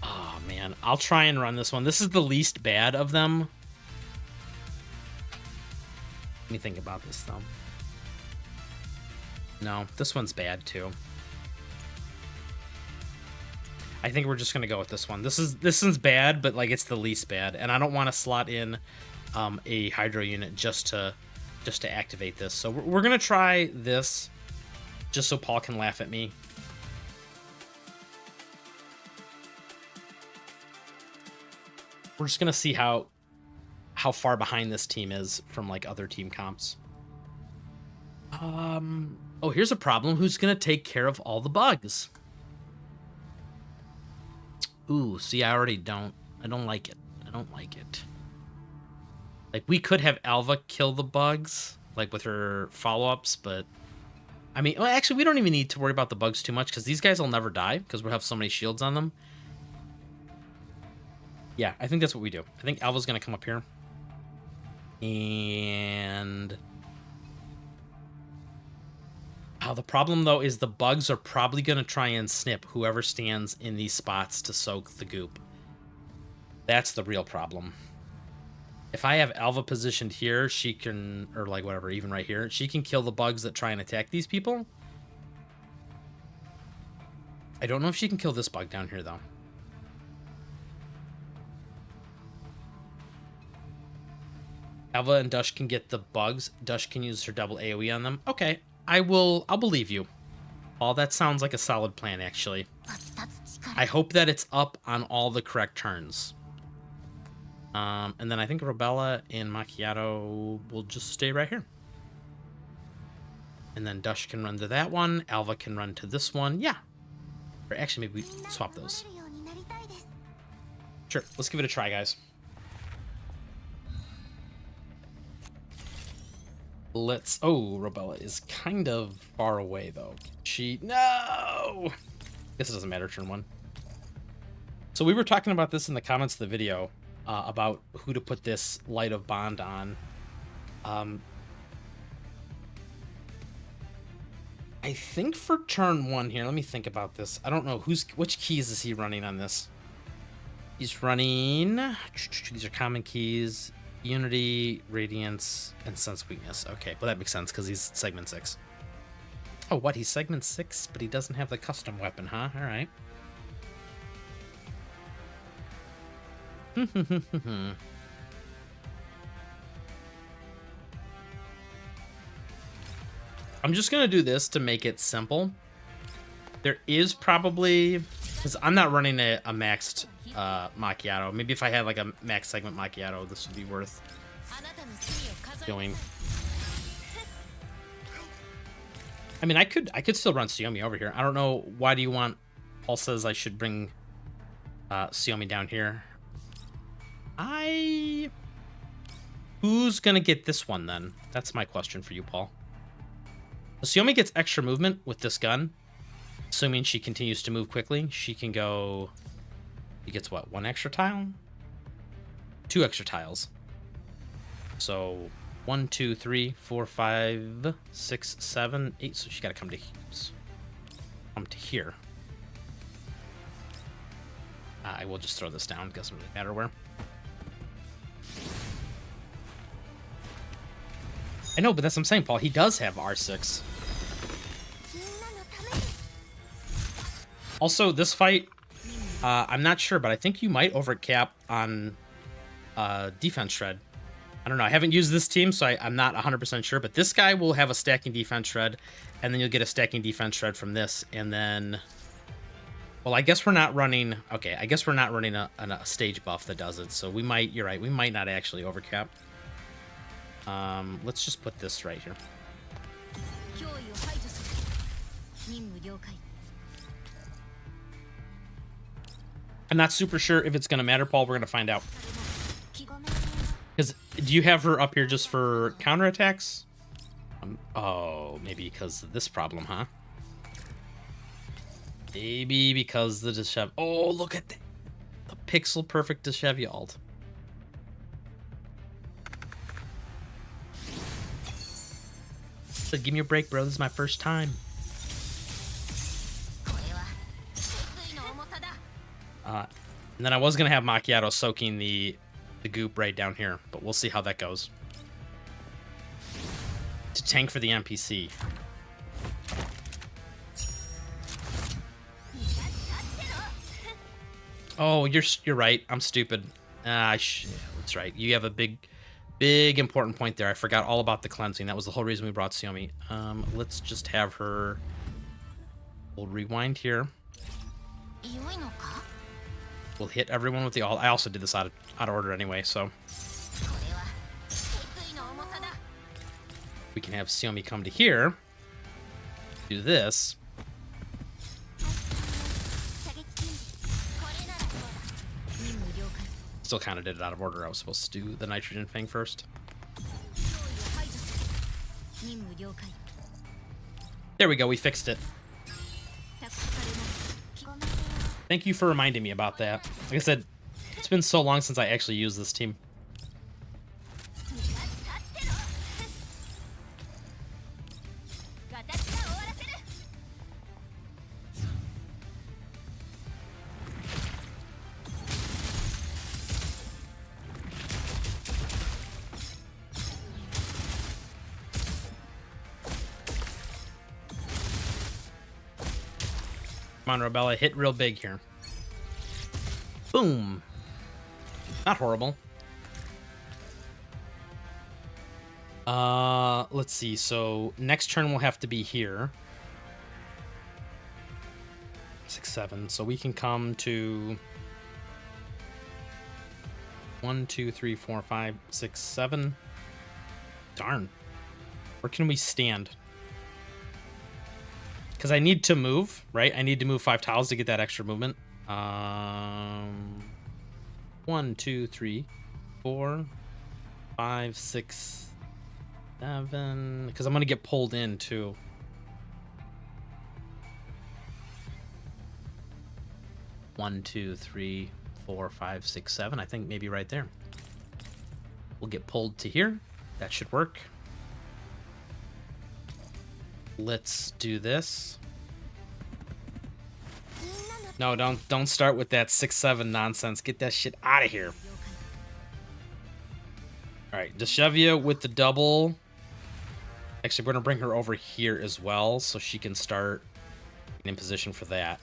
Oh, man. I'll try and run this one. This is the least bad of them. Let me think about this, though. No, this one's bad, too. I think we're just going to go with this one. This one's bad, but, like, it's the least bad. And I don't want to slot in a Hydro unit just to activate this. So we're going to try this just so Paul can laugh at me. We're just going to see how far behind this team is from, like, other team comps. Oh, here's a problem. Who's going to take care of all the bugs? Ooh, see, I already don't. I don't like it. I don't like it. Like, we could have Alva kill the bugs, like, with her follow-ups, but... I mean, well, actually, we don't even need to worry about the bugs too much, because these guys will never die, because we'll have so many shields on them. Yeah, I think that's what we do. I think Alva's going to come up here. And... the problem, though, is the bugs are probably going to try and snip whoever stands in these spots to soak the goop. That's the real problem. If I have Alva positioned here, she can, or like whatever, even right here, she can kill the bugs that try and attack these people. I don't know if she can kill this bug down here, though. Alva and Dush can get the bugs. Dush can use her double AoE on them. Okay, I'll believe you. Oh, that sounds like a solid plan, actually. I hope that it's up on all the correct turns. And then I think Robella and Macchiato will just stay right here. And then Dush can run to that one. Alva can run to this one. Yeah. Or actually, maybe we swap those. Sure, let's give it a try, guys. Let's... Oh, Robella is kind of far away, though. She... No! Guess it doesn't matter, turn one. So we were talking about this in the comments of the video, about who to put this Light of Bond on. I think for turn one here, let me think about this. I don't know which keys is he running on this. He's running... These are common keys. Unity, Radiance, and Sense Weakness. Okay, well that makes sense because he's segment 6. Oh, what? He's segment 6, but he doesn't have the custom weapon, huh? All right. I'm just going to do this to make it simple. There is probably... Because I'm not running a maxed Macchiato. Maybe if I had like a max segment Macchiato, this would be worth doing. I mean, I could still run Xiaomi over here. I don't know. Why do you want... Paul says I should bring Xiaomi down here. Who's going to get this one then? That's my question for you, Paul. Xiaomi gets extra movement with this gun. Assuming she continues to move quickly, she can go... He gets what? 1 extra tile? 2 extra tiles. So 1, 2, 3, 4, 5, 6, 7, 8. So she got to come to here. I will just throw this down. Doesn't really matter where. I know, but that's what I'm saying, Paul. He does have R6. Also, this fight, I'm not sure, but I think you might overcap on defense shred. I don't know. I haven't used this team, so I'm not 100% sure. But this guy will have a stacking defense shred, and then you'll get a stacking defense shred from this. And then, well, I guess we're not running... Okay, I guess we're not running a stage buff that does it. So we might... You're right. We might not actually overcap. Let's just put this right here. I'm not super sure if it's going to matter, Paul. We're going to find out. Because do you have her up here just for counterattacks? Oh, maybe because of this problem, huh? Maybe because the Dishev... Oh, look at the pixel perfect Dishevia ult. So give me a break, bro. This is my first time. And then I was going to have Macchiato soaking the goop right down here, but we'll see how that goes. To tank for the NPC. Oh, you're right. I'm stupid. That's right. You have a big important point there. I forgot all about the cleansing. That was the whole reason we brought Xiaomi. Let's just have her... We'll rewind here. We'll hit everyone with the ult. I also did this out of order anyway, so... We can have Xiaomi come to here. Do this. Still kind of did it out of order. I was supposed to do the nitrogen thing first. There we go. We fixed it. Thank you for reminding me about that. Like I said, it's been so long since I actually used this team. Come on, Robella, hit real big here. Boom. Not horrible. Let's see. So next turn will have to be here. 6, 7. So we can come to 1, 2, 3, 4, 5, 6, 7. Darn. Where can we stand? Because I need to move, right? I need to move 5 tiles to get that extra movement. 1, 2, 3, 4, 5, 6, 7. Because I'm going to get pulled in, too. One, 2, 3, 4, 5, 6, 7. I think maybe right there. We'll get pulled to here. That should work. Let's do this. No, don't start with that 6, 7 nonsense. Get that shit out of here. All right, Deshevia with the double. Actually, we're gonna bring her over here as well, so she can start in position for that.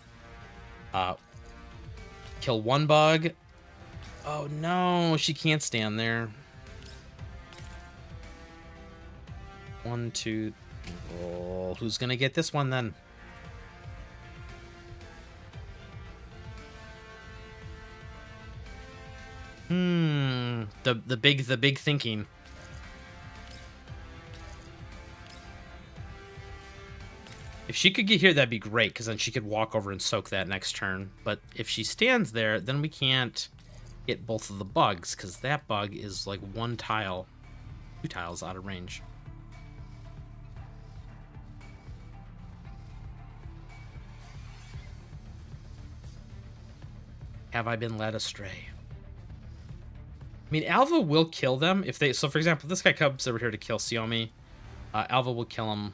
Kill one bug. Oh no, she can't stand there. 1, 2. Oh, who's gonna get this one then? The big thinking. If she could get here, that'd be great, because then she could walk over and soak that next turn. But if she stands there, then we can't get both of the bugs, because that bug is like 1 tile, 2 tiles out of range. Have I been led astray? I mean, Alva will kill them if they... So, for example, this guy comes over here to kill Xiaomi. Alva will kill him.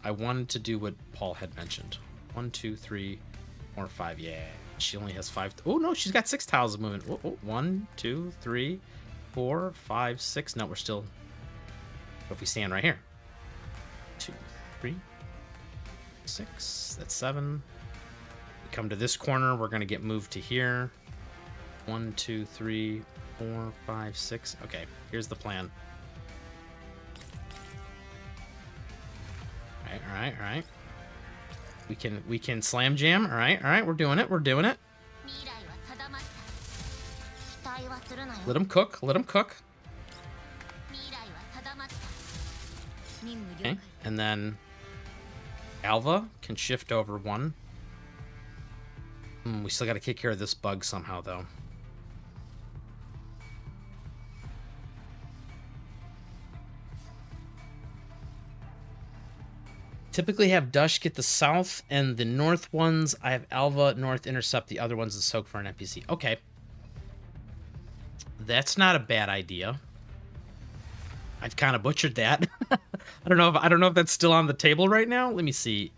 I wanted to do what Paul had mentioned. 1, 2, 3, 4, 5. Yeah. She only has 5. Oh, no, she's got 6 tiles of movement. Oh, 1, 2, 3, 4, 5, 6. No, we're still... If we stand right here. 2, 3, 6. That's 7. We come to this corner. We're going to get moved to here. 1, 2, 3, 4, 5, 6. Okay, here's the plan. All right. We can slam jam. All right. We're doing it. Let him cook. Okay, and then Alva can shift over 1. We still got to take care of this bug somehow, though. Typically have Dush get the south and the north ones. I have Alva north intercept the other ones and soak for an NPC. Okay. That's not a bad idea. I've kind of butchered that. I don't know if that's still on the table right now. Let me see.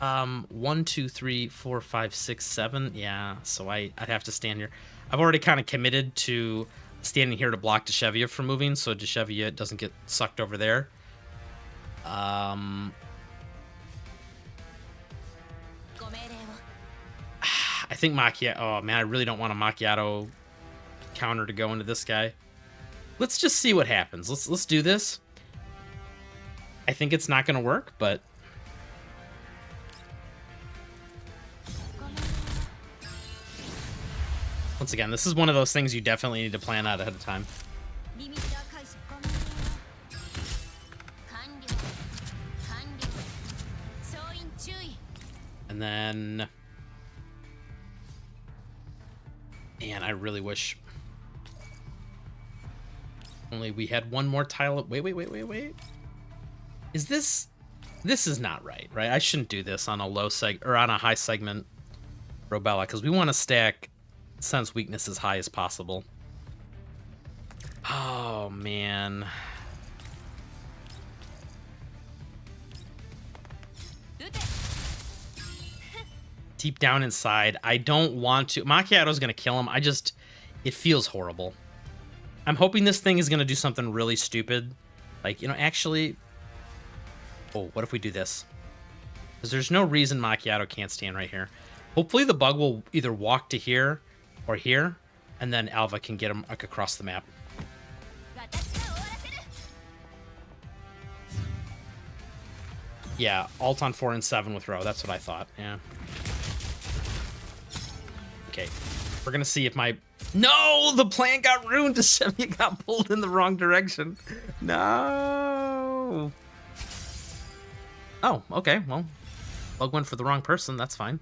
1, 2, 3, 4, 5, 6, 7. Yeah, so I'd have to stand here. I've already kind of committed to standing here to block Deshevia from moving, so Deshevia doesn't get sucked over there. I think Macchiato... Oh, man, I really don't want a Macchiato counter to go into this guy. Let's just see what happens. Let's do this. I think it's not going to work, but... Once again, this is one of those things you definitely need to plan out ahead of time. And then... Man, I really wish... Only we had one more tile... Wait. Is this... This is not right? I shouldn't do this on a low or on a high segment Robella, because we want to stack sense weakness as high as possible. Oh, man. Deep down inside, I don't want to... Macchiato's going to kill him. It feels horrible. I'm hoping this thing is going to do something really stupid. Like, actually... Oh, what if we do this? Because there's no reason Macchiato can't stand right here. Hopefully the bug will either walk to here or here, and then Alva can get him like, across the map. Yeah, alt on 4 and 7 with row. That's what I thought. Yeah. Okay. We're going to see if my... No! The plan got ruined. Deshevia got pulled in the wrong direction. No! Oh, okay. Well, bug went for the wrong person. That's fine.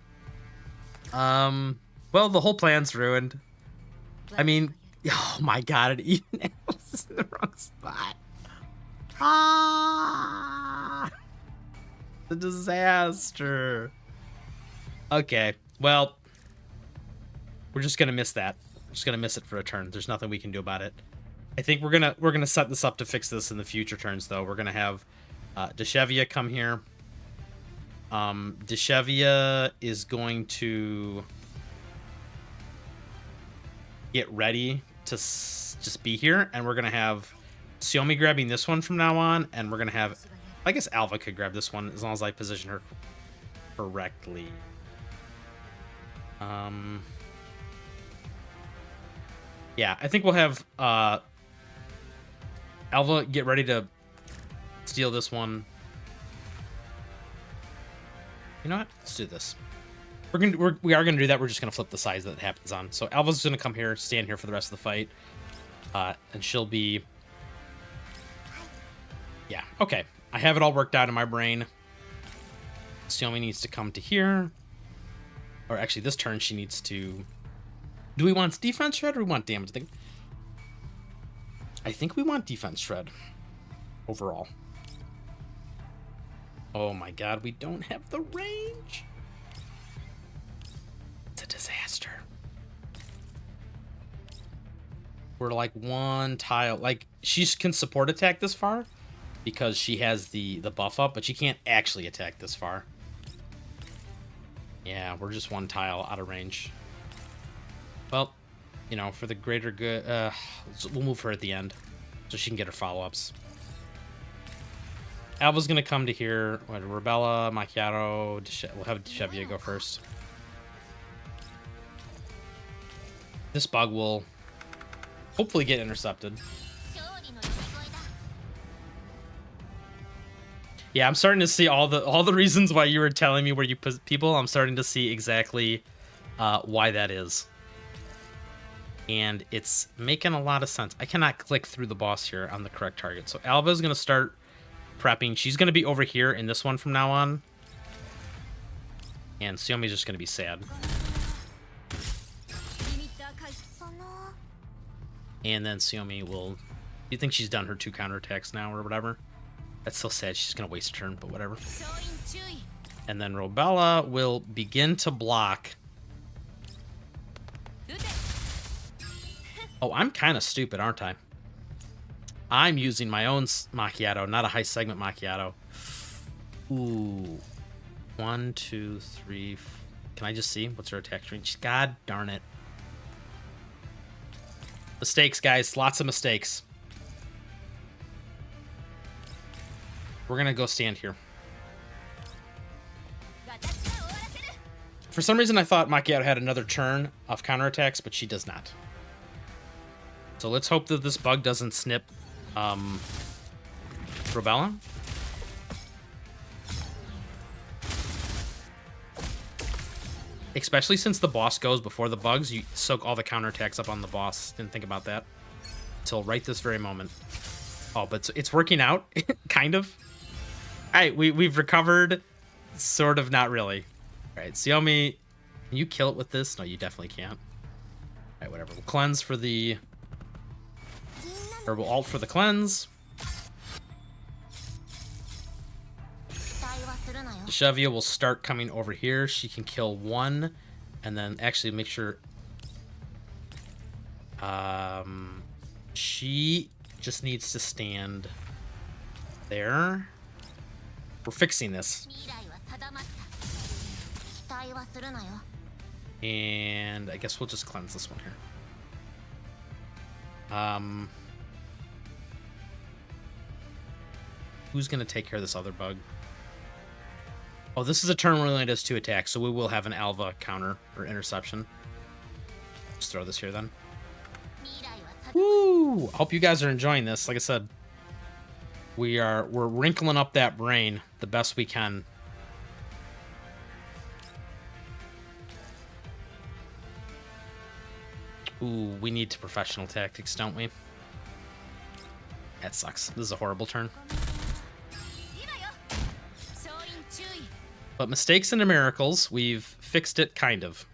Well, the whole plan's ruined. I mean, oh my god, it even was in the wrong spot. Ah! The disaster. Okay, well, we're just gonna miss that. We're just gonna miss it for a turn. There's nothing we can do about it. I think we're gonna set this up to fix this in the future turns, though. We're gonna have Deshevia come here. Deshevia is going to get ready to just be here, and we're gonna have Xiaomi grabbing this one from now on, and we're gonna have, I guess Alva could grab this one as long as I position her correctly. Yeah, I think we'll have Alva get ready to steal this one. You know what? Let's do this. We are gonna do that. We're just gonna flip the size that it happens on. So Alva's gonna come here, stand here for the rest of the fight, and she'll be. Yeah. Okay. I have it all worked out in my brain. Xiaomi needs to come to here, or actually, this turn she needs to. Do we want defense shred or we want damage? I think we want defense shred overall. Oh my god, we don't have the range. It's a disaster. We're like one tile. Like, she can support attack this far because she has the buff up, but she can't actually attack this far. Yeah, we're just one tile out of range. Well, you know, for the greater good, we'll move her at the end so she can get her follow-ups. Alva's gonna come to here. What, Rebella, Macchiato, we'll have Deshevia go first. This bug will hopefully get intercepted. Yeah, I'm starting to see all the reasons why you were telling me where you put people. I'm starting to see exactly why that is. And it's making a lot of sense. I cannot click through the boss here on the correct target. So Alva's gonna start prepping. She's going to be over here in this one from now on. And Xiaomi's just going to be sad. And then Xiaomi will... Do you think she's done her 2 counterattacks now or whatever? That's so sad. She's going to waste a turn, but whatever. And then Robella will begin to block. Oh, I'm kind of stupid, aren't I? I'm using my own Macchiato, not a high segment Macchiato. Ooh. 1, 2, 3. Can I just see? What's her attack range? God darn it. Mistakes, guys. Lots of mistakes. We're going to go stand here. For some reason, I thought Macchiato had another turn of counterattacks, but she does not. So let's hope that this bug doesn't snip Robella. Especially since the boss goes before the bugs, you soak all the counterattacks up on the boss. Didn't think about that until right this very moment. Oh, but it's working out, kind of. All right, we've recovered, sort of, not really. All right, Xiaomi, can you kill it with this? No, you definitely can't. All right, whatever. We'll cleanse for the... Or we'll alt for the cleanse. Deshevia will start coming over here. She can kill 1, and then actually make sure. She just needs to stand there. We're fixing this. And I guess we'll just cleanse this one here. Who's gonna take care of this other bug? Oh, this is a turn where it only does 2 attacks, so we will have an Alva counter or interception. Just throw this here then. Woo! I hope you guys are enjoying this. Like I said, we're wrinkling up that brain the best we can. Ooh, we need to professional tactics, don't we? That sucks. This is a horrible turn. But mistakes into miracles, we've fixed it, kind of.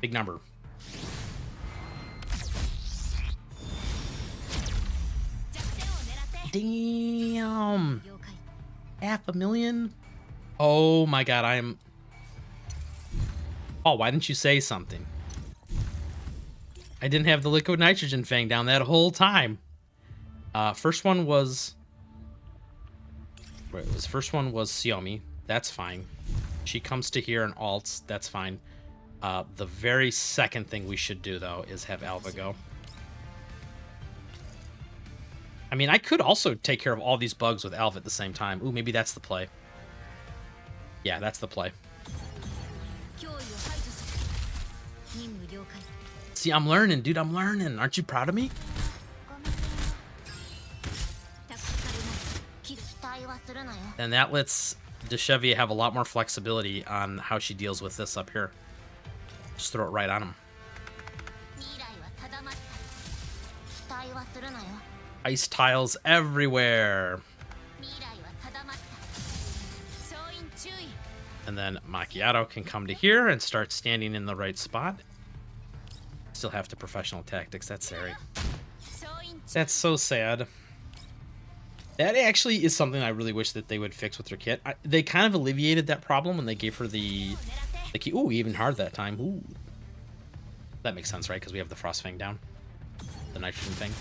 Big number. Damn! 500,000? Oh my god, I'm... Oh, why didn't you say something? I didn't have the liquid nitrogen fang down that whole time. First one was... Wait, first one was Xiaomi. That's fine. She comes to here and alts. That's fine. The very second thing we should do, though, is have Alva go. I mean, I could also take care of all these bugs with Alva at the same time. Ooh, maybe that's the play. Yeah, that's the play. See, I'm learning, dude. I'm learning. Aren't you proud of me? And that lets Deshevia have a lot more flexibility on how she deals with this up here. Just throw it right on him. Ice tiles everywhere. And then Macchiato can come to here and start standing in the right spot. Still have to professional tactics. That's scary. That's so sad. That actually is something I really wish that they would fix with their kit. They kind of alleviated that problem when they gave her the key. Ooh, even hard that time. Ooh. That makes sense, right? Because we have the Frost Fang down. The Nitrogen Fang.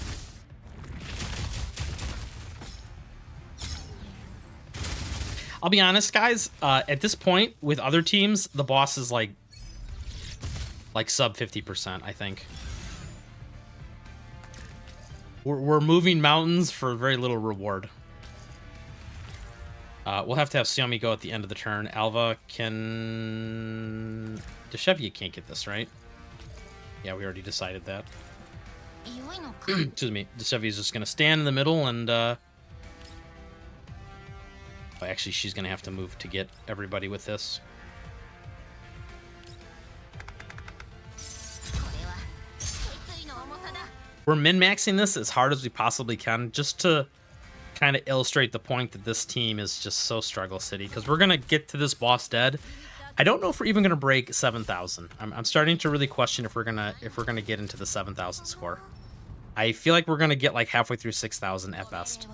I'll be honest, guys. At this point, with other teams, the boss is like sub 50%, I think. We're moving mountains for very little reward. We'll have to have Xiaomi go at the end of the turn. Alva can... Deshevia can't get this, right? Yeah, we already decided that. Excuse me. Deshevia's just going to stand in the middle and... Well, actually, she's going to have to move to get everybody with this. We're min-maxing this as hard as we possibly can just to kind of illustrate the point that this team is just so struggle city, because we're going to get to this boss dead. I don't know if we're even going to break 7,000. I'm starting to really question if we're going to get into the 7,000 score. I feel like we're going to get like halfway through 6,000 at best.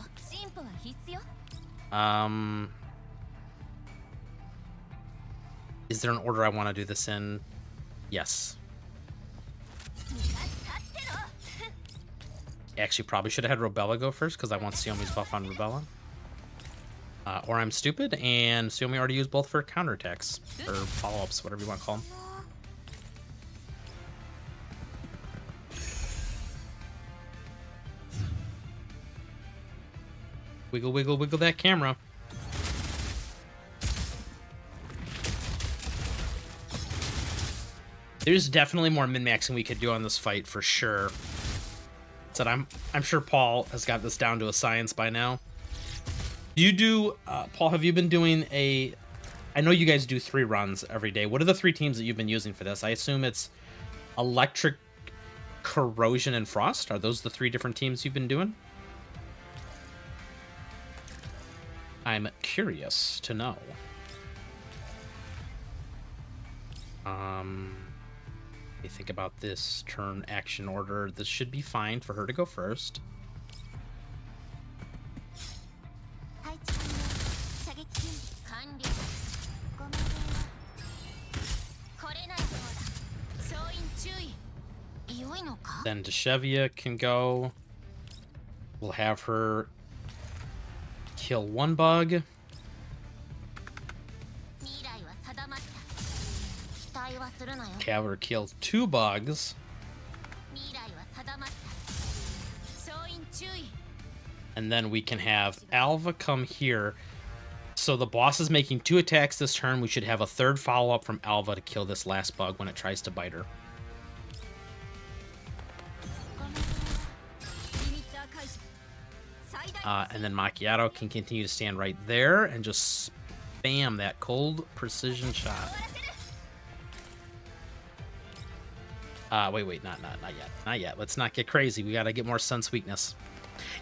Is there an order I want to do this in? Yes. Actually, probably should have had Robella go first because I want Xiaomi's buff on Robella. Or I'm stupid and Xiaomi already used both for counterattacks or follow-ups, whatever you want to call them. Wiggle, wiggle, wiggle that camera. There's definitely more min-maxing we could do on this fight for sure. Said I'm sure Paul has got this down to a science by now. Do you do Paul, have you been doing I know you guys do 3 runs every day. What are the 3 teams that you've been using for this? I assume it's Electric, Corrosion, and Frost. Are those the 3 different teams you've been doing? I'm curious to know. Let me think about this turn action order. This should be fine for her to go first. Then Deshevia can go. We'll have her kill 1 bug. Have her kill 2 bugs. And then we can have Alva come here, So the boss is making 2 attacks this turn. We should have a 3rd follow-up from Alva to kill this last bug when it tries to bite her. And then Macchiato can continue to stand right there and just spam that cold precision shot. Wait, not yet. Not yet. Let's not get crazy. We gotta get more sense weakness.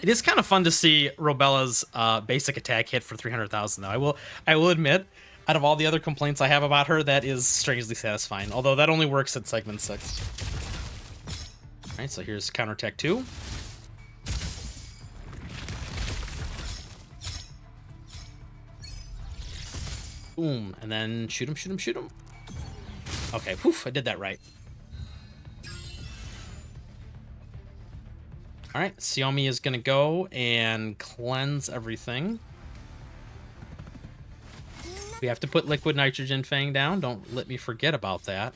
It is kind of fun to see Robella's basic attack hit for 300,000, though. I will admit, out of all the other complaints I have about her, that is strangely satisfying. Although that only works at segment 6. All right, so here's counterattack 2. Boom, and then shoot him, shoot him, shoot him. Okay, poof, I did that right. All right, Xiaomi is going to go and cleanse everything. We have to put Liquid Nitrogen Fang down. Don't let me forget about that.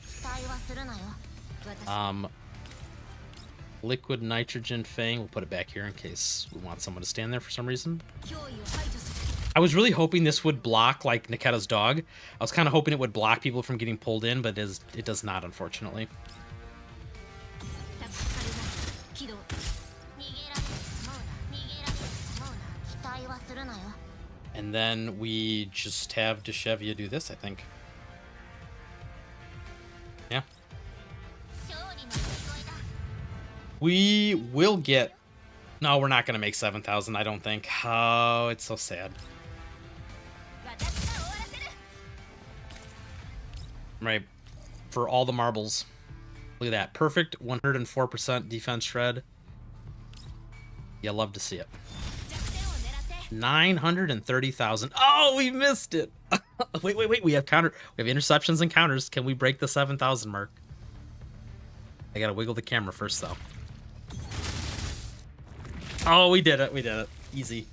Liquid Nitrogen Fang. We'll put it back here in case we want someone to stand there for some reason. I was really hoping this would block, like, Niketa's dog. I was kind of hoping it would block people from getting pulled in, but it does not, unfortunately. And then we just have Deshevia do this, I think. Yeah. We will get... No, we're not going to make 7,000, I don't think. Oh, it's so sad. Right. For all the marbles. Look at that. Perfect 104% defense shred. You love to see it. 930,000. Oh, we missed it. Wait. We have interceptions and counters. Can we break the 7,000 mark? I gotta wiggle the camera first, though. Oh, we did it. Easy.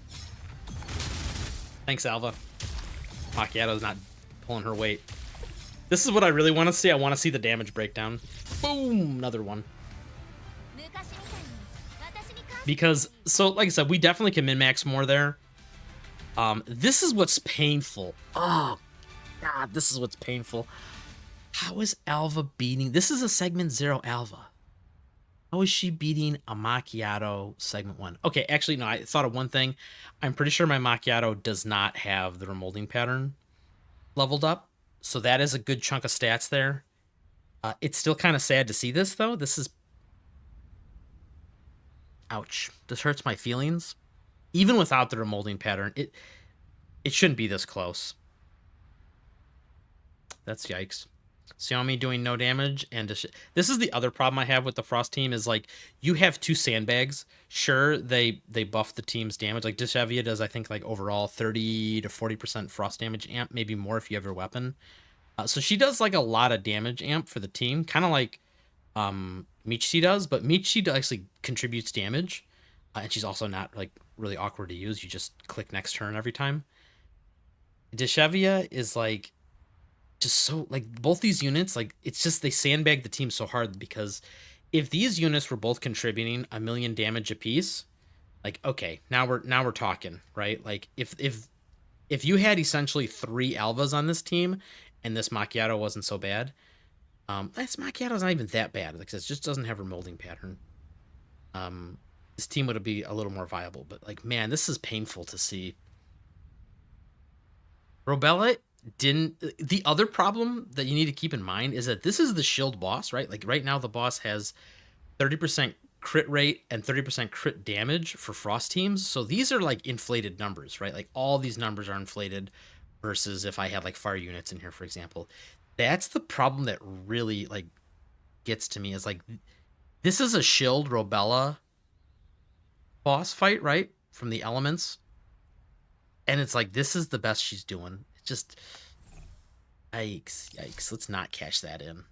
Thanks, Alva. Macchiato's not pulling her weight. This is what I really want to see. I want to see the damage breakdown. Boom! Another one. Because, so, like I said, we definitely can min-max more there. This is what's painful. Oh, God, this is what's painful. How is Alva beating... This is a segment 0 Alva. How is she beating a Macchiato segment 1? Okay, actually, no, I thought of one thing. I'm pretty sure my Macchiato does not have the remolding pattern leveled up. So that is a good chunk of stats there. It's still kind of sad to see this, though. This is... Ouch. This hurts my feelings. Even without the remolding pattern, it shouldn't be this close. That's yikes. Xiaomi doing no damage, and this is the other problem I have with the Frost team is, like, you have 2 sandbags. Sure, they buff the team's damage. Like, Deshevia does, I think, like, overall 30 to 40% Frost damage amp, maybe more if you have your weapon. So she does, like, a lot of damage amp for the team, kind of like Michi does, but Michi actually contributes damage, and she's also not, like, really awkward to use. You just click next turn every time. Deshevia is, like, just so, like, both these units, like, it's just they sandbag the team so hard, because if these units were both contributing 1 million damage apiece, like, okay, now we're talking, right? Like, if you had essentially 3 Alvas on this team and this Macchiato wasn't so bad, this Macchiato's not even that bad. Like, it just doesn't have her molding pattern. This team would be a little more viable, but, like, man, this is painful to see. Robella didn't... The other problem that you need to keep in mind is that this is the shield boss, right? Like, right now the boss has 30% crit rate and 30% crit damage for Frost teams. So these are, like, inflated numbers, right? Like, all these numbers are inflated versus if I had, like, fire units in here, for example. That's the problem that really, like, gets to me, is, like, this is a shield Robella boss fight, right? From the elements. And it's like, this is the best she's doing. It's just... Yikes. Let's not cash that in.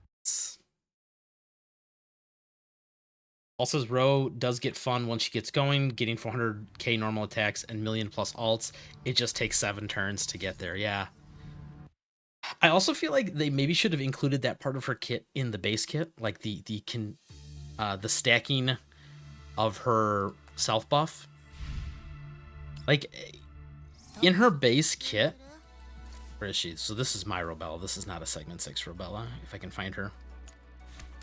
Also, Ro does get fun once she gets going, getting 400k normal attacks and million plus alts. It just takes 7 turns to get there, yeah. I also feel like they maybe should have included that part of her kit in the base kit, like the stacking of her self buff. Like, in her base kit, Where is she? So this is my Robella. This is not a segment 6 Robella, if I can find her.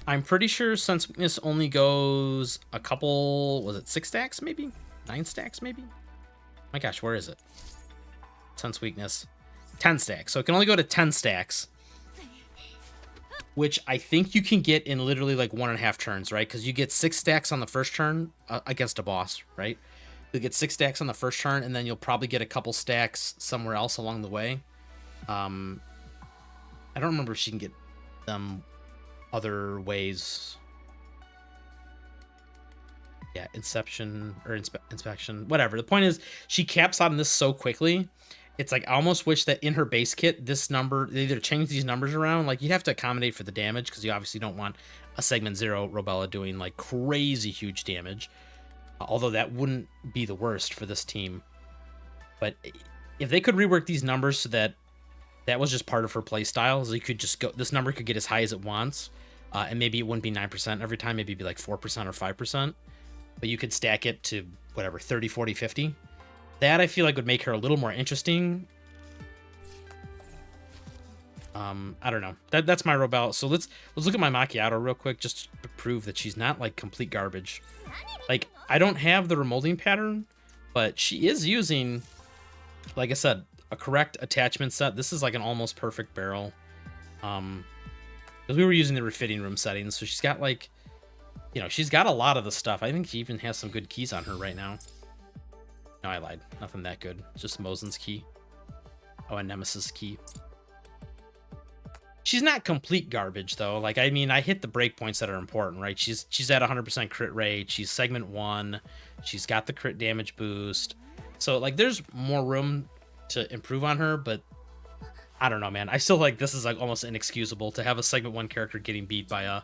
I'm pretty sure Sense Weakness only goes a couple, was it 6 stacks maybe? 9 stacks maybe? My gosh, where is it? Sense Weakness. 10 stacks. So it can only go to 10 stacks. Which I think you can get in literally like 1.5 turns, right? Because you get 6 stacks on the first turn against a boss, right? You'll get 6 stacks on the first turn, and then you'll probably get a couple stacks somewhere else along the way. I don't remember if she can get them other ways. Yeah, Inception or Inspection, whatever. The point is, she caps out on this so quickly. It's like I almost wish that in her base kit, this number, they either change these numbers around. Like you have to accommodate for the damage because you obviously don't want a segment 0 Robella doing like crazy huge damage. Although that wouldn't be the worst for this team. But if they could rework these numbers so that that was just part of her play style, so you could just go, this number could get as high as it wants, and maybe it wouldn't be 9% every time, maybe it'd be like 4% or 5%, but you could stack it to whatever, 30, 40, 50. That I feel like would make her a little more interesting. I don't know. That's my Robella. So let's look at my Macchiato real quick just to prove that she's not like complete garbage. Like I don't have the remolding pattern, but she is using, like I said, a correct attachment set. This is like an almost perfect barrel. Because we were using the refitting room settings, so she's got like, you know, she's got a lot of the stuff. I think she even has some good keys on her right now. No, I lied. Nothing that good. It's just Mosin's key. Oh, and Nemesis key. She's not complete garbage though. Like, I mean, I hit the breakpoints that are important, right? She's at 100% crit rate. She's segment 1. She's got the crit damage boost. So like, there's more room to improve on her, but I don't know, man. I still like this is like almost inexcusable to have a segment 1 character getting beat by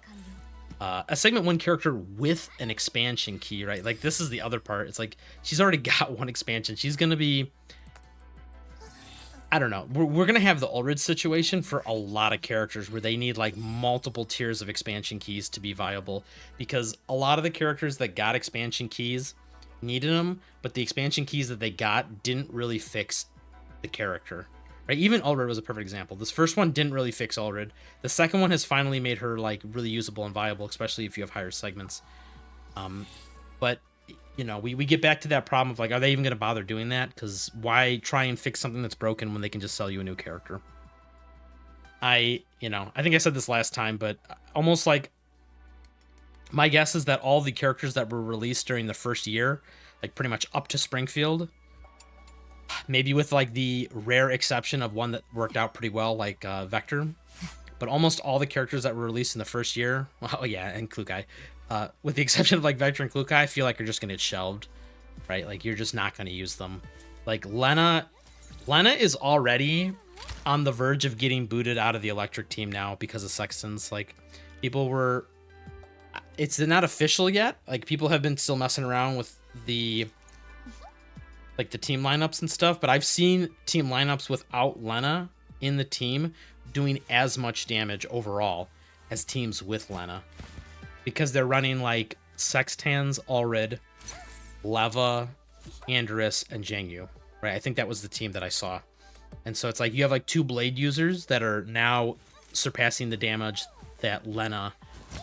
a segment 1 character with an expansion key, right? Like this is the other part. It's like she's already got 1 expansion. She's gonna be, I don't know. We're gonna have the Ulrid situation for a lot of characters where they need like multiple tiers of expansion keys to be viable, because a lot of the characters that got expansion keys needed them, but the expansion keys that they got didn't really fix the character, right? Even Ulrid was a perfect example. This first one didn't really fix Ulrid. The second one has finally made her like really usable and viable, especially if you have higher segments. But you know, we get back to that problem of like, are they even going to bother doing that? Because why try and fix something that's broken when they can just sell you a new character? I think I said this last time, but almost like my guess is that all the characters that were released during the first year, like pretty much up to Springfield, maybe with like the rare exception of one that worked out pretty well, like Vector, but almost all the characters that were released in the first year, well, yeah, and Klukai, with the exception of like Vector and Klukai, I feel like are just going to get shelved, right? Like you're just not going to use them. Like Lena is already on the verge of getting booted out of the Electric team now because of Sextons. Like people were, it's not official yet. Like people have been still messing around with the team lineups and stuff, but I've seen team lineups without Lena in the team doing as much damage overall as teams with Lena, because they're running like Sextans, Ulrid, Leva, Andrus, and Jangyu, right? I think that was the team that I saw. And so it's like you have like 2 blade users that are now surpassing the damage that Lena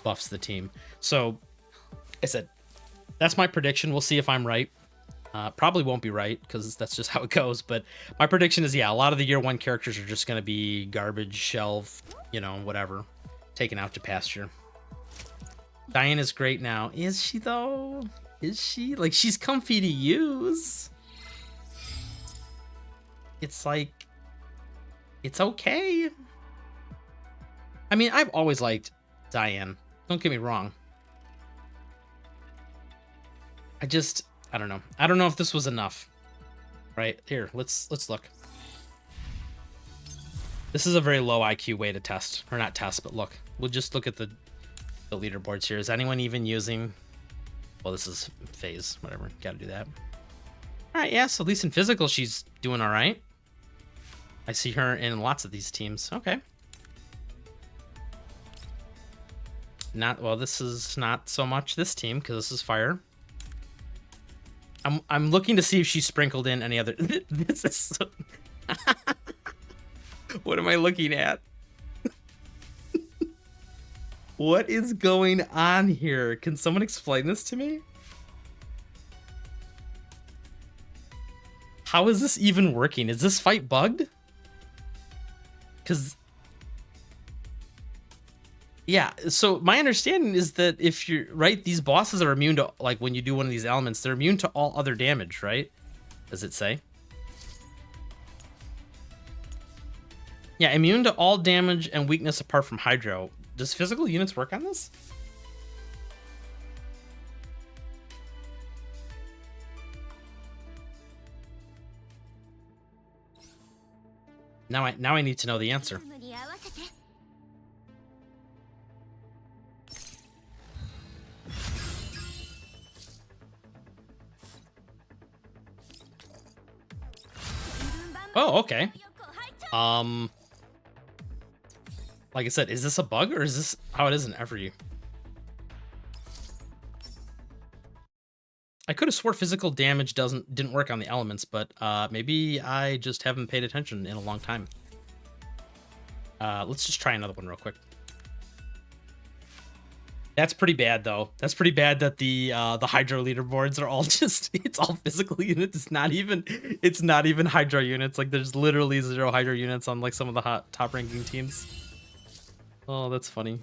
buffs the team. So I said, that's my prediction. We'll see if I'm right. Probably won't be right because that's just how it goes. But my prediction is, yeah, a lot of the year 1 characters are just going to be garbage, shelf, you know, whatever, taken out to pasture. Diane is great now. Is she though? Is she? Like, she's comfy to use. It's like, it's okay. I mean, I've always liked Diane. Don't get me wrong. I don't know. I don't know if this was enough. Right here, let's look. This is a very low IQ way to test, or not test, but look. We'll just look at the leaderboards here. Is anyone even using? Well, this is phase, whatever. Got to do that. All right, yeah. So at least in physical, she's doing all right. I see her in lots of these teams. Okay. This is not so much this team because this is fire. I'm looking to see if she sprinkled in any other. This is so... What am I looking at? What is going on here? Can someone explain this to me? How is this even working? Is this fight bugged? Because... yeah, so my understanding is that if you're right, these bosses are immune to, like, when you do one of these elements, they're immune to all other damage, right? Does it say? Yeah, immune to all damage and weakness apart from Hydro. Does physical units work on this? Now I need to know the answer. Oh, okay. Like I said, is this a bug or is this how it is in every? I could have swore physical damage didn't work on the elements, but maybe I just haven't paid attention in a long time. Let's just try another one real quick. That's pretty bad though. That's pretty bad that the Hydro leaderboards are all just, it's all physical units. It's not even Hydro units. Like there's literally 0 Hydro units on like some of the top ranking teams. Oh, that's funny.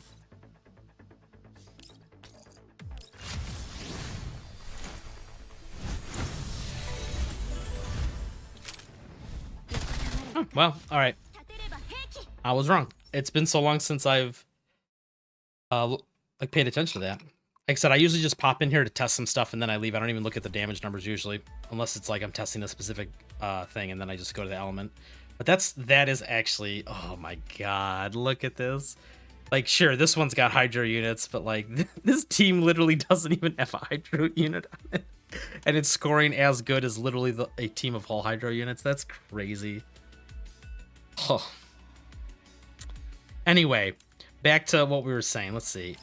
Oh, well, all right. I was wrong. It's been so long since I've like paid attention to that. Like I said, I usually just pop in here to test some stuff and then I leave. I don't even look at the damage numbers usually, unless it's like I'm testing a specific thing and then I just go to the element. But that is actually, oh my god, look at this. Like, sure, this one's got Hydro units, but like this team literally doesn't even have a Hydro unit on it. And it's scoring as good as literally a team of whole Hydro units. That's crazy. Oh. Anyway, back to what we were saying. Let's see.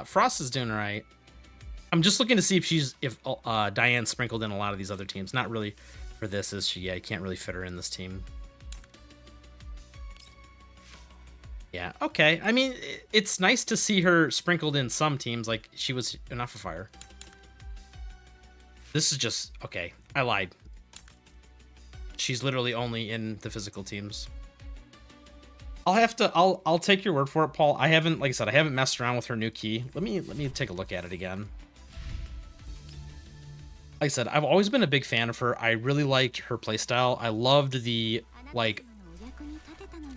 Frost is doing all right. I'm just looking to see if Diane's sprinkled in a lot of these other teams. Not really for this, is she? Yeah, you can't really fit her in this team. Yeah, okay. I mean, it's nice to see her sprinkled in some teams, like she was in Alpha Fire. This is just, okay, I lied. She's literally only in the physical teams. I'll take your word for it, Paul. I haven't, like I said, I haven't messed around with her new key. Let me take a look at it again. Like I said, I've always been a big fan of her. I really liked her playstyle. I loved the, like,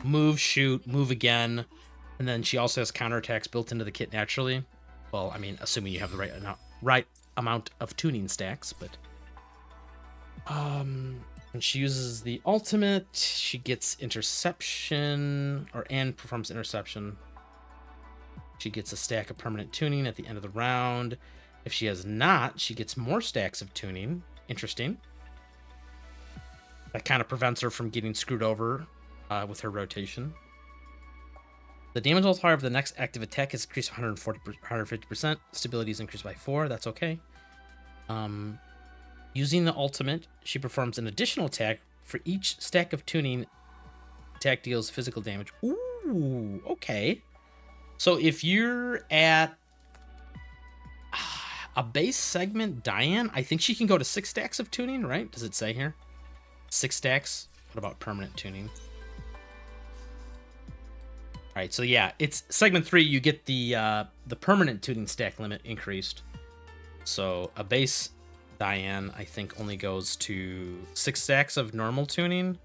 move, shoot, move again, and then she also has counterattacks built into the kit naturally. Well, I mean, assuming you have the right amount of tuning stacks, but when she uses the ultimate, she gets interception, and performs interception. She gets a stack of permanent tuning at the end of the round. If she has not, she gets more stacks of tuning. Interesting. That kind of prevents her from getting screwed over with her rotation. The damage multiplier of the next active attack is increased by 150%. Stability is increased by 4. That's okay. Using the ultimate, she performs an additional attack for each stack of tuning. Attack deals physical damage. Ooh, okay. So if you're at a base segment Diane, I think she can go to 6 stacks of tuning, right? Does it say here? 6 stacks? What about permanent tuning? All right, so yeah, it's segment 3. You get the permanent tuning stack limit increased. So a base Diane, I think, only goes to 6 stacks of normal tuning.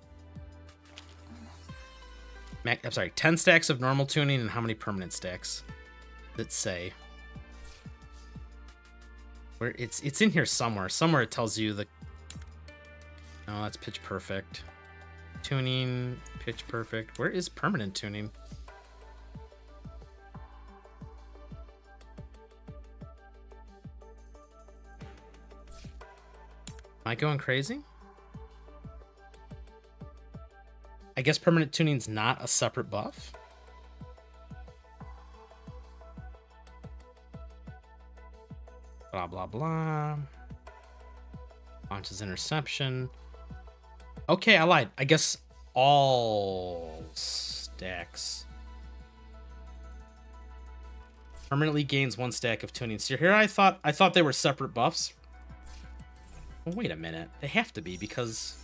I'm sorry, 10 stacks of normal tuning, and how many permanent stacks? Let's say. Where it's in here somewhere. Somewhere it tells you the. Oh, that's pitch perfect. Tuning, pitch perfect. Where is permanent tuning? Am I going crazy? I guess permanent tuning's not a separate buff. Blah, blah, blah. Launches interception. Okay, I lied. I guess all stacks. Permanently gains 1 stack of tuning. So here I thought they were separate buffs. Well, wait a minute. They have to be because...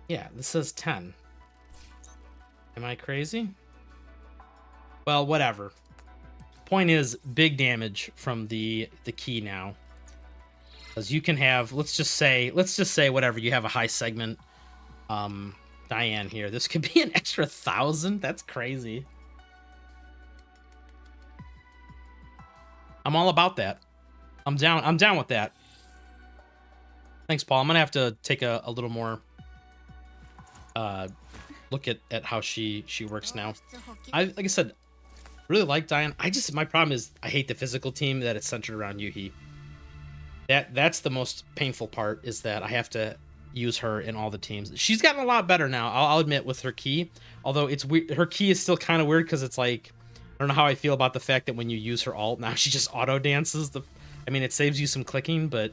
Yeah, this says 10. Am I crazy? Well, whatever. Point is, big damage from the key now. Because you can have, let's just say whatever, you have a high segment Diane here. This could be an extra 1,000. That's crazy. I'm all about that. I'm down with that. Thanks, Paul. I'm gonna have to take a little more look at how she works now. Like I said, really like Diane. My problem is I hate the physical team that it's centered around Yuhi. That's the most painful part, is that I have to use her in all the teams. She's gotten a lot better now, I'll admit, with her key. Although it's weird, her key is still kind of weird because it's like, I don't know how I feel about the fact that when you use her ult, now she just auto dances. I mean, it saves you some clicking, but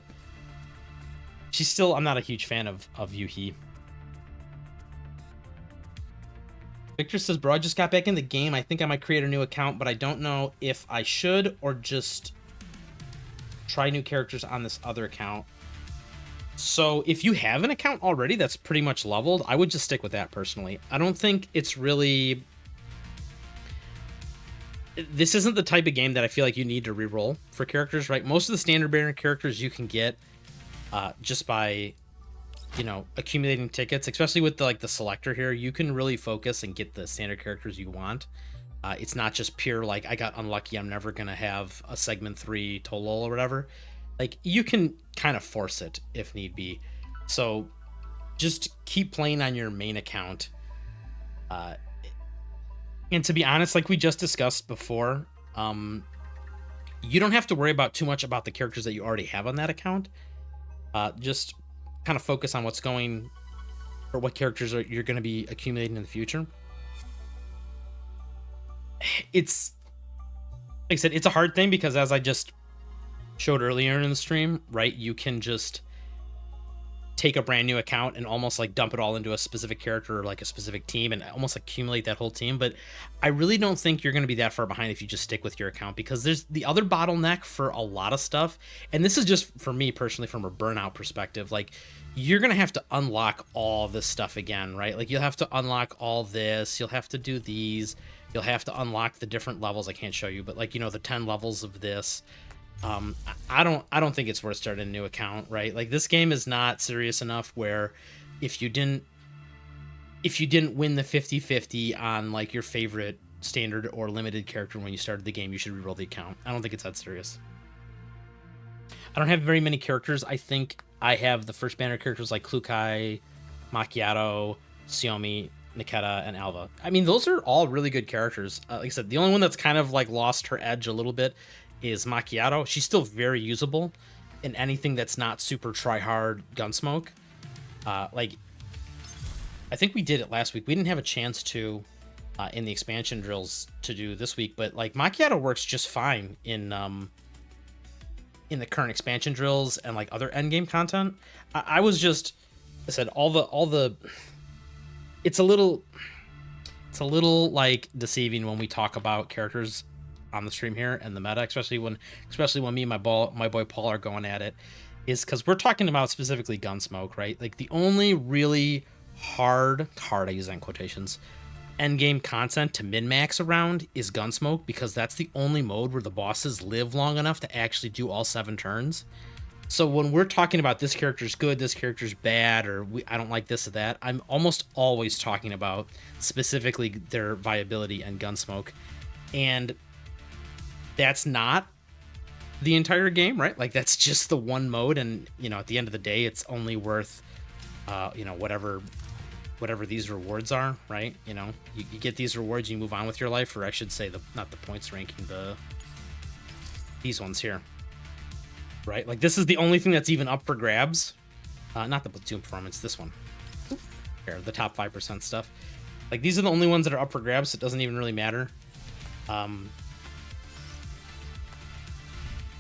she's still, I'm not a huge fan of Yuhi. Victor says, bro, I just got back in the game. I think I might create a new account, but I don't know if I should or just try new characters on this other account. So if you have an account already that's pretty much leveled, I would just stick with that personally. I don't think it's really... This isn't the type of game that I feel like you need to reroll for characters, right? Most of the standard bearer characters you can get just by, you know, accumulating tickets, especially with the selector here. You can really focus and get the standard characters you want. It's not just pure, like, I got unlucky, I'm never going to have a segment 3 Tolol or whatever. Like, you can kind of force it if need be. So just keep playing on your main account. And to be honest, like we just discussed before, you don't have to worry about too much about the characters that you already have on that account. Just kind of focus on what's going, or what characters you're going to be accumulating in the future. It's, like I said, it's a hard thing because, as I just showed earlier in the stream, right, you can just take a brand new account and almost like dump it all into a specific character or like a specific team and almost accumulate that whole team. But I really don't think you're going to be that far behind if you just stick with your account, because there's the other bottleneck for a lot of stuff. And this is just for me personally, from a burnout perspective, like you're going to have to unlock all this stuff again, right? Like you'll have to unlock all this, you'll have to do these, you'll have to unlock the different levels. I can't show you, but like, you know, the 10 levels of this. I don't think it's worth starting a new account, right? Like this game is not serious enough where if you didn't win the 50-50 on like your favorite standard or limited character when you started the game, you should reroll the account. I don't think it's that serious. I don't have very many characters. I think I have the first banner characters like Klukai, Macchiato, Xiaomi, Nikita, and Alva. I mean, those are all really good characters. Like I said, the only one that's kind of like lost her edge a little bit is Macchiato. She's still very usable in anything that's not super try-hard Gunsmoke. Like, I think we did it last week. We didn't have a chance to in the expansion drills to do this week, but like Macchiato works just fine in the current expansion drills and like other endgame content. I was just, I said all the it's a little like deceiving when we talk about characters on the stream here and the meta, especially when me and my boy Paul are going at it, is because we're talking about specifically Gunsmoke, right? Like the only really hard, I use that in quotations, endgame content to min-max around is Gunsmoke, because that's the only mode where the bosses live long enough to actually do all 7 turns. So when we're talking about this character's good, this character's bad, or I don't like this or that, I'm almost always talking about specifically their viability and Gunsmoke. And that's not the entire game, right? Like that's just the one mode, and you know, at the end of the day, it's only worth you know, whatever these rewards are, right? You know, you get these rewards, you move on with your life, or I should say not the points ranking, these ones here, right? Like this is the only thing that's even up for grabs. Not the platoon performance, this one here, the top 5% stuff. Like these are the only ones that are up for grabs, so it doesn't even really matter.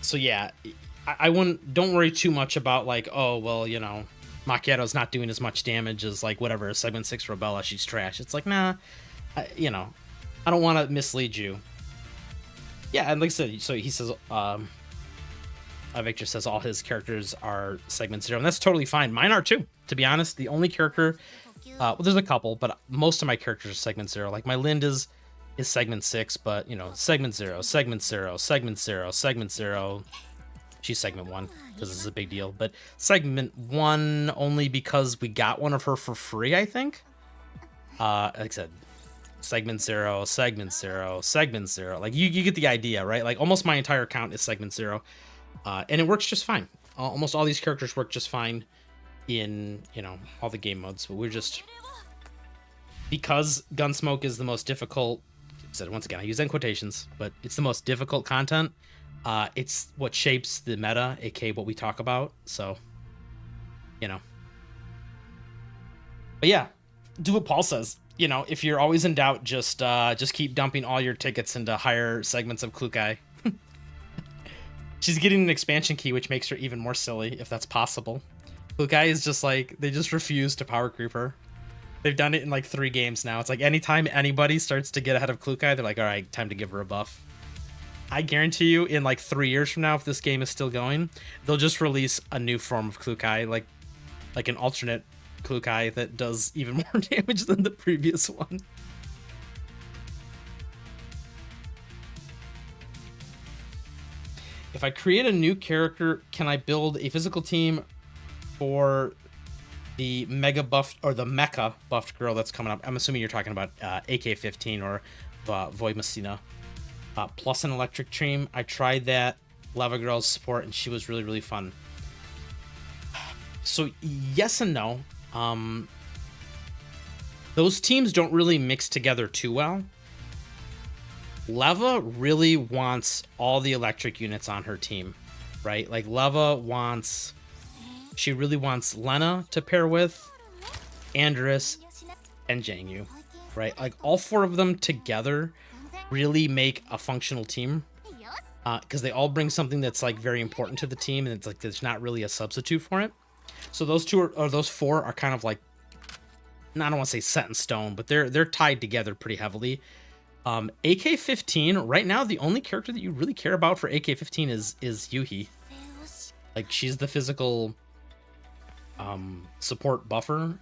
So yeah, I wouldn't, don't worry too much about like, oh, well, you know, Macchiato's not doing as much damage as like whatever, segment 6 Robella, she's trash. It's like, nah, you know, I don't want to mislead you. Yeah, and like I said, so he says, Victor says all his characters are segment 0, and that's totally fine. Mine are too, to be honest. The only character, well, there's a couple, but most of my characters are segment 0. Like my Lind is segment 6, but you know, segment 0, segment 0, segment 0, segment 0. She's segment 1 because this is a big deal, but segment 1 only because we got one of her for free, I think. Like I said, segment 0, segment 0, segment 0. Like you get the idea, right? Like almost my entire account is segment 0. And it works just fine. Almost all these characters work just fine in, you know, all the game modes. But we're just... Because Gunsmoke is the most difficult... Once again, I use that in quotations, but it's the most difficult content. It's what shapes the meta, aka what we talk about. So, you know. But yeah, do what Paul says. You know, if you're always in doubt, just keep dumping all your tickets into higher segments of Klukai. She's getting an expansion key, which makes her even more silly, if that's possible. Klukai is just like, they just refuse to power creep her. They've done it in like 3 games now. It's like anytime anybody starts to get ahead of Klukai, they're like, all right, time to give her a buff. I guarantee you in like 3 years from now, if this game is still going, they'll just release a new form of Klukai, like an alternate Klukai that does even more damage than the previous one. If I create a new character, can I build a physical team for the mega buffed or the mecha buffed girl that's coming up? I'm assuming you're talking about AK-15 or Void Messina. Plus an electric team. I tried that Lava Girl's support and she was really, really fun. So yes and no. Those teams don't really mix together too well. Leva really wants all the electric units on her team, right? Like Leva wants, she really wants Lena to pair with, Andrus, and Jangyu, right? Like all 4 of them together really make a functional team, because they all bring something that's like very important to the team, and it's like there's not really a substitute for it. So those 2 or those 4 are kind of like, I don't want to say set in stone, but they're tied together pretty heavily. AK-15, right now, the only character that you really care about for AK-15 is Yuhi. Like, she's the physical support buffer,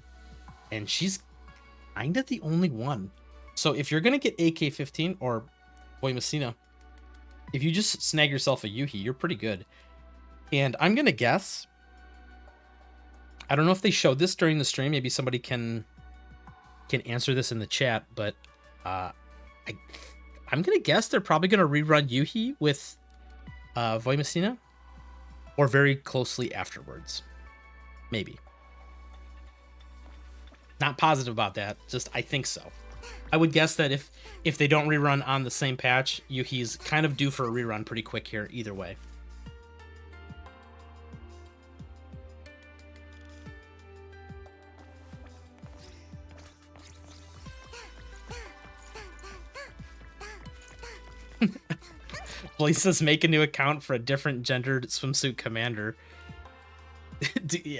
and she's kinda the only one. So if you're gonna get AK-15 or Boy Messina, if you just snag yourself a Yuhi, you're pretty good. And I'm gonna guess, I don't know if they showed this during the stream, maybe somebody can answer this in the chat, but I'm gonna guess they're probably gonna rerun Yuhi with Void Messina, or very closely afterwards. Maybe. Not positive about that, just I think so. I would guess that if they don't rerun on the same patch, Yuhi's kind of due for a rerun pretty quick here either way. Blaze says make a new account for a different gendered swimsuit commander.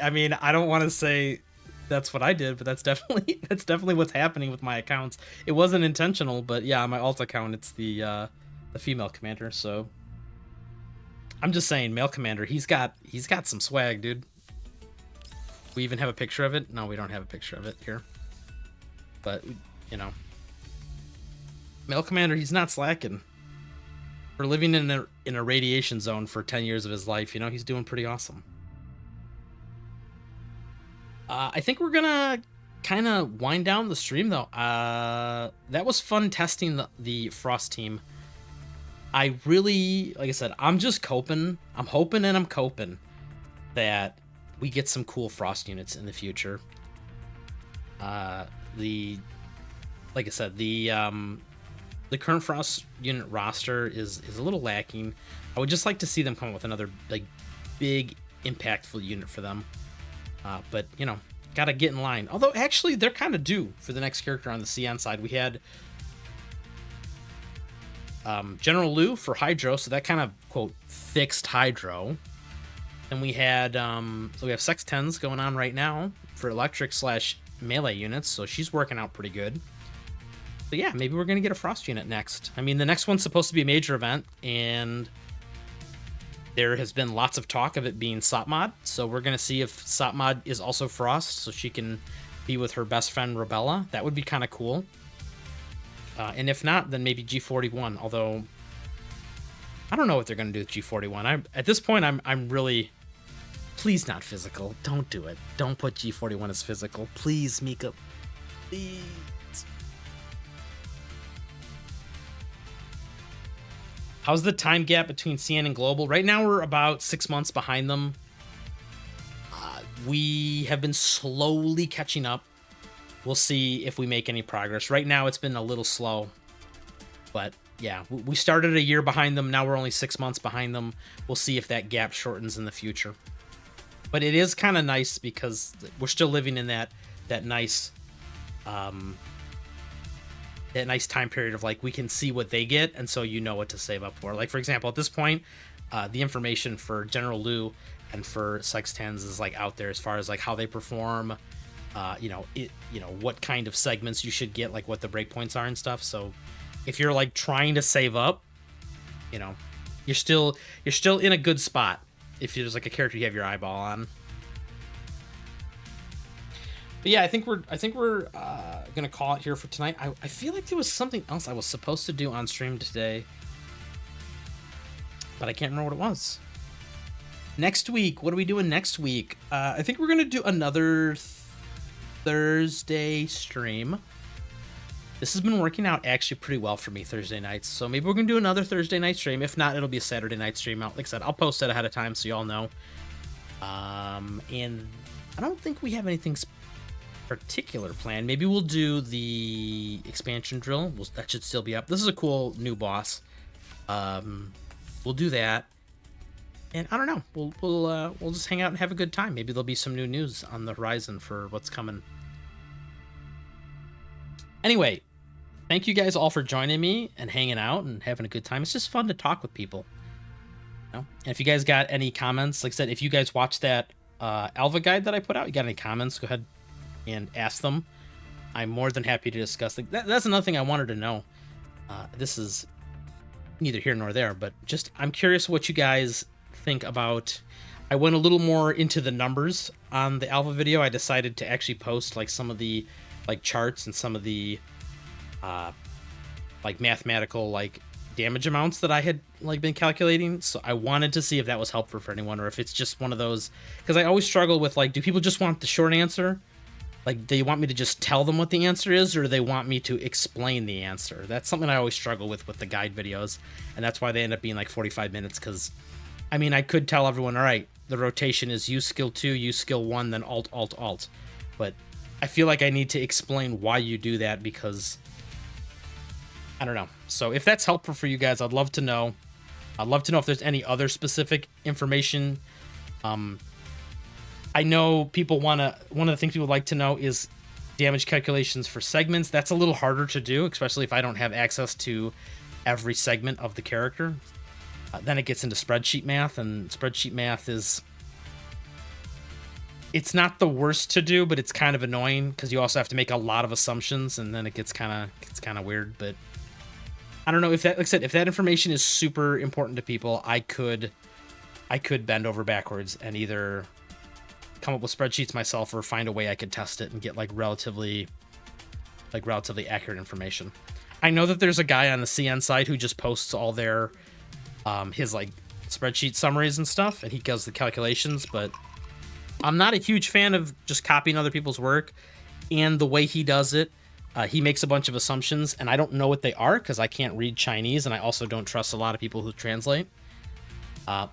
I mean, I don't want to say that's what I did, but that's definitely what's happening with my accounts. It wasn't intentional, but yeah, my alt account, it's the female commander. So I'm just saying, male commander, he's got some swag, dude. We even have a picture of it. No, we don't have a picture of it here, but you know, male commander, he's not slacking. For living in a radiation zone for 10 years of his life, you know, he's doing pretty awesome. I think we're gonna kind of wind down the stream though. That was fun testing the Frost team. I really, like I said, I'm just coping. I'm hoping and I'm coping that we get some cool Frost units in the future. Like I said, the current Frost unit roster is a little lacking. I would just like to see them come up with another like big impactful unit for them. But you know, gotta get in line. Although actually they're kind of due for the next character on the CN side. We had General Liu for Hydro, so that kind of quote fixed Hydro. Then we had so we have Sex 10s going on right now for electric / melee units, so she's working out pretty good. So yeah, maybe we're gonna get a Frost unit next. I mean, the next one's supposed to be a major event, and there has been lots of talk of it being Sotmod, so we're gonna see if Sotmod is also Frost, so she can be with her best friend Rebella. That would be kind of cool. And if not, then maybe G41. Although I don't know what they're gonna do with G41. At this point, I'm really, please not physical. Don't do it. Don't put G41 as physical, please, Mika. Please. How's the time gap between CN and Global? Right now, we're about 6 months behind them. We have been slowly catching up. We'll see if we make any progress. Right now, it's been a little slow. But yeah, we started a year behind them. Now we're only 6 months behind them. We'll see if that gap shortens in the future. But it is kind of nice because we're still living in that nice... that nice time period of like we can see what they get, and so you know what to save up for. Like for example, at this point, the information for General Lu and for Sex 10s is like out there as far as like how they perform, what kind of segments you should get, like what the breakpoints are and stuff. So if you're like trying to save up, you're still in a good spot if there's like a character you have your eyeball on. But yeah, I think we're gonna call it here for tonight. I feel like there was something else I was supposed to do on stream today, but I can't remember what it was. Next week, what are we doing next week? I think we're gonna do another Thursday stream. This has been working out actually pretty well for me Thursday nights, so maybe we're gonna do another Thursday night stream. If not, it'll be a Saturday night stream out. Like I said, I'll post it ahead of time so you all know. And I don't think we have anything particular plan. Maybe we'll do the expansion drill. That should still be up. This is a cool new boss. We'll do that, and I don't know. We'll just hang out and have a good time. Maybe there'll be some new news on the horizon for what's coming. Anyway, thank you guys all for joining me and hanging out and having a good time. It's just fun to talk with people. And if you guys got any comments, like I said, if you guys watched that Alva guide that I put out, you got any comments, go ahead and ask them. I'm more than happy to discuss. Like that's another thing I wanted to know. This is neither here nor there, but just I'm curious what you guys think about. I went a little more into the numbers on the Alva video. I decided to actually post like some of the like charts and some of the like mathematical like damage amounts that I had like been calculating. So I wanted to see if that was helpful for anyone, or if it's just one of those, because I always struggle with like, do people just want the short answer? Like, do you want me to just tell them what the answer is, or do they want me to explain the answer? That's something I always struggle with the guide videos, and that's why they end up being like 45 minutes, because, I mean, I could tell everyone, all right, the rotation is use skill 2, use skill 1, then alt, alt, alt. But I feel like I need to explain why you do that, because, I don't know. So if that's helpful for you guys, I'd love to know. I'd love to know if there's any other specific information. I know people one of the things people like to know is damage calculations for segments. That's a little harder to do, especially if I don't have access to every segment of the character. Then it gets into spreadsheet math, and spreadsheet math it's not the worst to do, but it's kind of annoying because you also have to make a lot of assumptions, and then it gets kind of weird. But I don't know if that, like I said, if that information is super important to people, I could bend over backwards and either come up with spreadsheets myself or find a way I could test it and get like relatively accurate information. I know that there's a guy on the CN side who just posts all their his like spreadsheet summaries and stuff, and he does the calculations, but I'm not a huge fan of just copying other people's work. And the way he does it, he makes a bunch of assumptions, and I don't know what they are because I can't read Chinese, and I also don't trust a lot of people who translate.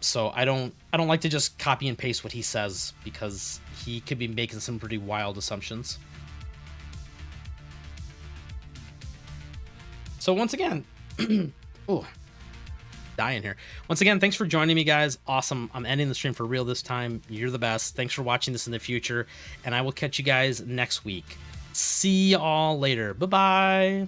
So I don't like to just copy and paste what he says, because he could be making some pretty wild assumptions. So once again, oh, dying here. Once again, thanks for joining me, guys. Awesome. I'm ending the stream for real this time. You're the best. Thanks for watching this in the future, and I will catch you guys next week. See y'all later. Bye-bye.